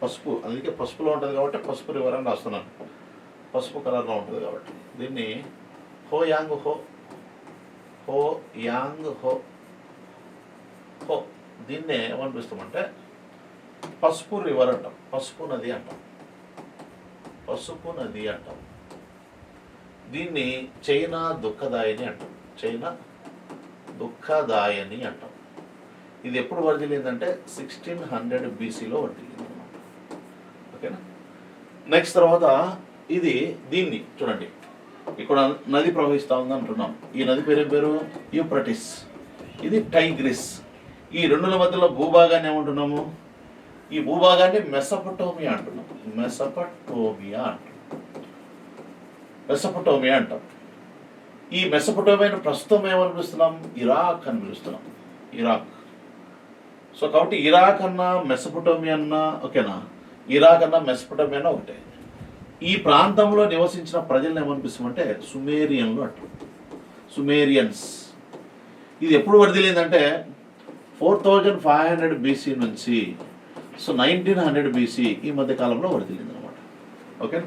పసుపు, అందుకే పసుపులో ఉంటుంది కాబట్టి పసుపు రివర్ అని రాస్తున్నాను, పసుపు కలర్లో ఉంటుంది కాబట్టి. దీన్ని హోయాంగ్ హో దీన్నే ఏమనిపిస్తామంటే పసుపు రివర్ అంటాం, పసుపు నది అంటాం. దీన్ని చైనా దుఃఖదాయని అంటాం. ఇది ఎప్పుడు వర్ధిల్లిందంటే 1600 BCలో వర్ధిల్లింది అనమాట, ఓకేనా. నెక్స్ట్ తర్వాత దీన్ని చూడండి, ఇక్కడ నది ప్రవహిస్తూ ఉంది అంటున్నాం. ఈ నది పేరు యూఫ్రటీస్, ఇది టైగ్రిస్. ఈ రెండుల మధ్యలో భూభాగాన్ని ఏమంటున్నాము, ఈ భూభాగాన్ని మెసొపొటేమియా అంటాం. ఈ మెసొపొటేమియాను ప్రస్తుతం ఏమని పిలుస్తున్నాం, ఇరాక్ అని పిలుస్తున్నాం, ఇరాక్. సో కాబట్టి ఇరాక్ అన్నా మెసొపొటేమియా అన్నా ఓకేనా, ఇరాక్ అన్నా మెసొపొటేమియా అన్నా ఒకటే. ఈ ప్రాంతంలో నివసించిన ప్రజలను ఏమనిపిస్తామంటే సుమేరియన్లు అంటారు, సుమేరియన్స్. ఇది ఎప్పుడు వర్ధిల్లిందంటే 4500 BC నుంచి 1900 BC ఈ మధ్య కాలంలో వర్ధిల్లింది అనమాట, ఓకే.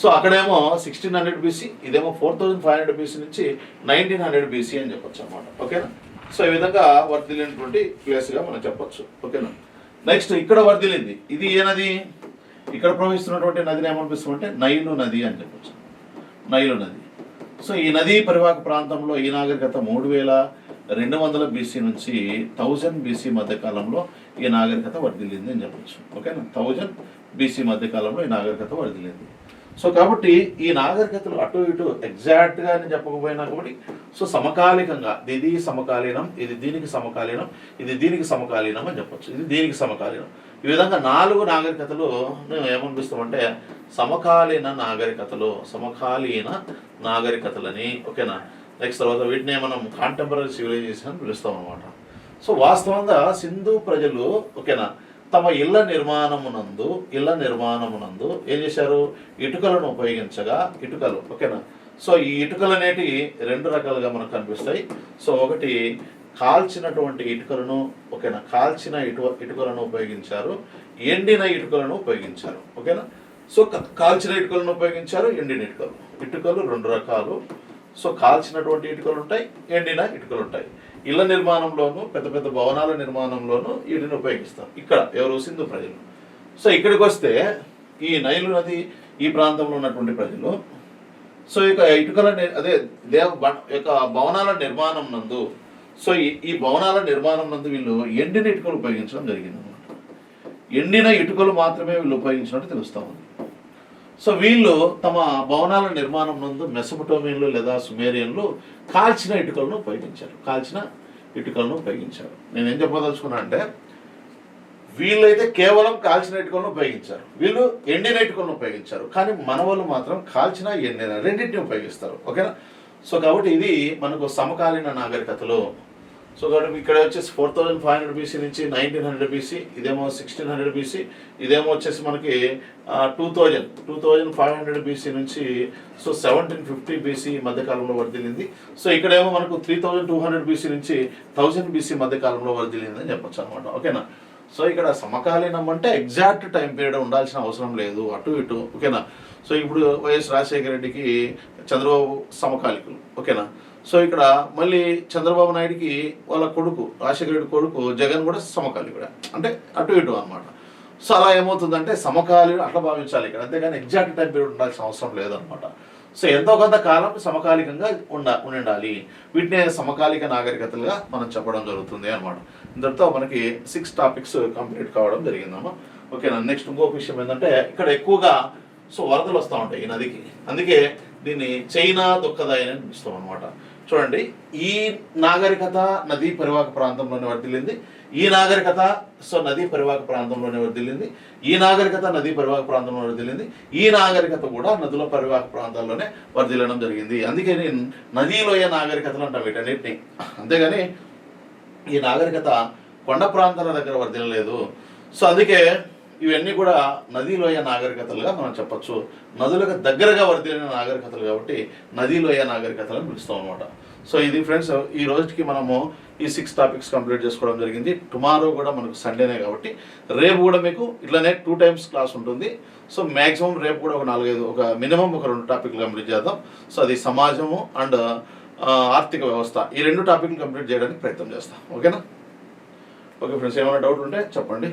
సో అక్కడేమో 1600 BC, ఇదేమో 4500 BC నుంచి 1900 BC అని చెప్పొచ్చు అనమాట, ఓకేనా. సో ఈ విధంగా వర్ధిల్లినటువంటి ప్లేస్గా మనం చెప్పొచ్చు, ఓకేనా. నెక్స్ట్ ఇక్కడ వర్ధిల్లింది, ఇది ఏ నది, ఇక్కడ ప్రవహిస్తున్నటువంటి నదిని ఏమనిపిస్తామంటే నైలు నది అని చెప్పొచ్చు, నైలు నది. సో ఈ నదీ పరివాహక ప్రాంతంలో ఈ నాగరికత 3200 BC నుంచి 1000 BC మధ్య కాలంలో ఈ నాగరికత వర్ధిల్లింది అని చెప్పొచ్చు, ఓకేనా. 1000 BC మధ్య కాలంలో ఈ నాగరికత వర్ధిల్లింది. సో కాబట్టి ఈ నాగరికతలు అటు ఇటు ఎగ్జాక్ట్గా అని చెప్పకపోయినా కాబట్టి సో సమకాలికంగా ఇది సమకాలీనం, ఇది దీనికి సమకాలీనం, ఇది దీనికి సమకాలీనం అని చెప్పొచ్చు, ఇది దీనికి సమకాలీనం. ఈ విధంగా 4 నాగరికతలు ఏమనిపిస్తామంటే సమకాలీన నాగరికతలని, ఓకేనా. నెక్స్ట్ తర్వాత వీటిని మనం కాంటెంపరీ సివిలైజేషన్ అని పిలుస్తాం అనమాట. సో వాస్తవంగా సింధు ప్రజలు ఓకేనా తమ ఇళ్ల నిర్మాణమునందు ఏం చేశారు, ఇటుకలను ఉపయోగించగా, ఇటుకలు ఓకేనా. సో ఈ ఇటుకలు అనేటి 2 రకాలుగా మనకు కనిపిస్తాయి. సో ఒకటి కాల్చినటువంటి ఇటుకలను ఓకేనా, కాల్చిన ఇటుకలను ఉపయోగించారు, ఎండిన ఇటుకలను ఉపయోగించారు, ఓకేనా. సో కాల్చిన ఇటుకలను ఉపయోగించారు, ఎండిన ఇటుకలు 2 రకాలు. సో కాల్చినటువంటి ఇటుకలు ఉంటాయి, ఎండిన ఇటుకలు ఉంటాయి. ఇళ్ల నిర్మాణంలోను పెద్ద పెద్ద భవనాల నిర్మాణంలోను వీటిని ఉపయోగిస్తారు ఇక్కడ ఎవరు, సింధు ప్రజలు. సో ఇక్కడికి వస్తే ఈ నైలు నది ఈ ప్రాంతంలో ఉన్నటువంటి ప్రజలు సో ఇక ఇటుకల యొక్క భవనాల నిర్మాణం నందు సో ఈ భవనాల నిర్మాణం నందు వీళ్ళు ఎండిన ఇటుకలు ఉపయోగించడం జరిగింది అనమాట. ఎండిన ఇటుకలు మాత్రమే వీళ్ళు ఉపయోగించినట్టు తెలుస్తా ఉంది. సో వీళ్ళు తమ భవనాల నిర్మాణం నందు మెసొపొటేమియన్లు లేదా సుమేరియన్లు కాల్చిన ఇటుకలను ఉపయోగించారు. నేనేం చెప్పదలుచుకున్నా అంటే వీళ్ళైతే కేవలం కాల్చిన ఇటుకలను ఉపయోగించారు, వీళ్ళు ఎండిన ఇటుకలను ఉపయోగించారు. కానీ మన వాళ్ళు మాత్రం కాల్చిన ఎండిన రెండింటిని ఉపయోగిస్తారు, ఓకేనా. సో కాబట్టి ఇది మనకు సమకాలీన నాగరికతలు. సో కాబట్టి ఇక్కడ వచ్చేసి 4500 BC నుంచి 1900 BC, ఇదేమో 1600 BC, ఇదేమో వచ్చేసి మనకి 2500 BC నుంచి సో 1750 BC మధ్యకాలంలో వర్ధిల్లింది. సో ఇక్కడేమో మనకు 3200 BC నుంచి 1000 BC మధ్యకాలంలో వర్ధిల్లింది అని చెప్పొచ్చు అనమాట. ఓకేనా. సో ఇక్కడ సమకాలీనం అంటే ఎగ్జాక్ట్ టైం పీరియడ్ ఉండాల్సిన అవసరం లేదు, అటు ఇటు. ఓకేనా. సో ఇప్పుడు వైఎస్ రాజశేఖర రెడ్డికి చంద్రబాబు సమకాలికులు. ఓకేనా. సో ఇక్కడ మళ్ళీ చంద్రబాబు నాయుడికి వాళ్ళ కొడుకు రాజశేఖర రెడ్డి కొడుకు జగన్ కూడా సమకాలికుడే, అంటే అటు ఇటు అనమాట. సో అలా ఏమవుతుందంటే సమకాలీన అట్లా భావించాలి ఇక్కడ, అంతేగాని ఎగ్జాక్ట్ టైం పీరియడ్ ఉండాల్సిన అవసరం లేదనమాట. సో ఎంతో కొంత కాలం సమకాలికంగా ఉండాలి. వీటిని సమకాలిక నాగరికతలుగా మనం చెప్పడం జరుగుతుంది అనమాట. ఇంతటితో మనకి 6 టాపిక్స్ కంప్లీట్ కావడం జరిగిందమ్మా. ఓకేనా. నెక్స్ట్ ఇంకొక విషయం ఏంటంటే ఇక్కడ ఎక్కువగా సో వరదలు వస్తూ ఉంటాయి ఈ నదికి, అందుకే దీన్ని చైనా దుఃఖదాయి అని పిలుస్తాం అనమాట. చూడండి, ఈ నాగరికత నదీ పరివాహక ప్రాంతంలోనే వర్ధిల్లింది, ఈ నాగరికత సో నదీ పరివాహక ప్రాంతంలోనే వర్ధిల్లింది, ఈ నాగరికత నదీ పరివాహక ప్రాంతంలో వర్ధిల్లింది, ఈ నాగరికత కూడా నదుల పరివాహక ప్రాంతాల్లోనే వర్ధిల్లడం జరిగింది. అందుకే నేను నదీలోయ నాగరికతలు అంటాం వీటన్నిటిని. అంతేగాని ఈ నాగరికత కొండ ప్రాంతాల దగ్గర వర్ధిల్లలేదు. సో అందుకే ఇవన్నీ కూడా నదీలోయ నాగరికతలుగా మనం చెప్పచ్చు. నదులకు దగ్గరగా వర్ధిల్లిన నాగరికతలు కాబట్టి నదీలోయ నాగరికతలను పిలుస్తాం అనమాట. సో ఇది ఫ్రెండ్స్, ఈ రోజుకి మనము ఈ 6 టాపిక్స్ కంప్లీట్ చేసుకోవడం జరిగింది. టుమారో కూడా మనకు సండేనే కాబట్టి రేపు కూడా మీకు ఇట్లానే 2 టైమ్స్ క్లాస్ ఉంటుంది. సో మ్యాక్సిమం రేపు కూడా ఒక మినిమం ఒక 2 టాపిక్లు కంప్లీట్ చేద్దాం. సో అది సమాజము అండ్ ఆర్థిక వ్యవస్థ, ఈ 2 టాపిక్లు కంప్లీట్ చేయడానికి ప్రయత్నం చేస్తాం. ఓకేనా. ఓకే ఫ్రెండ్స్, ఏమైనా డౌట్ ఉంటే చెప్పండి.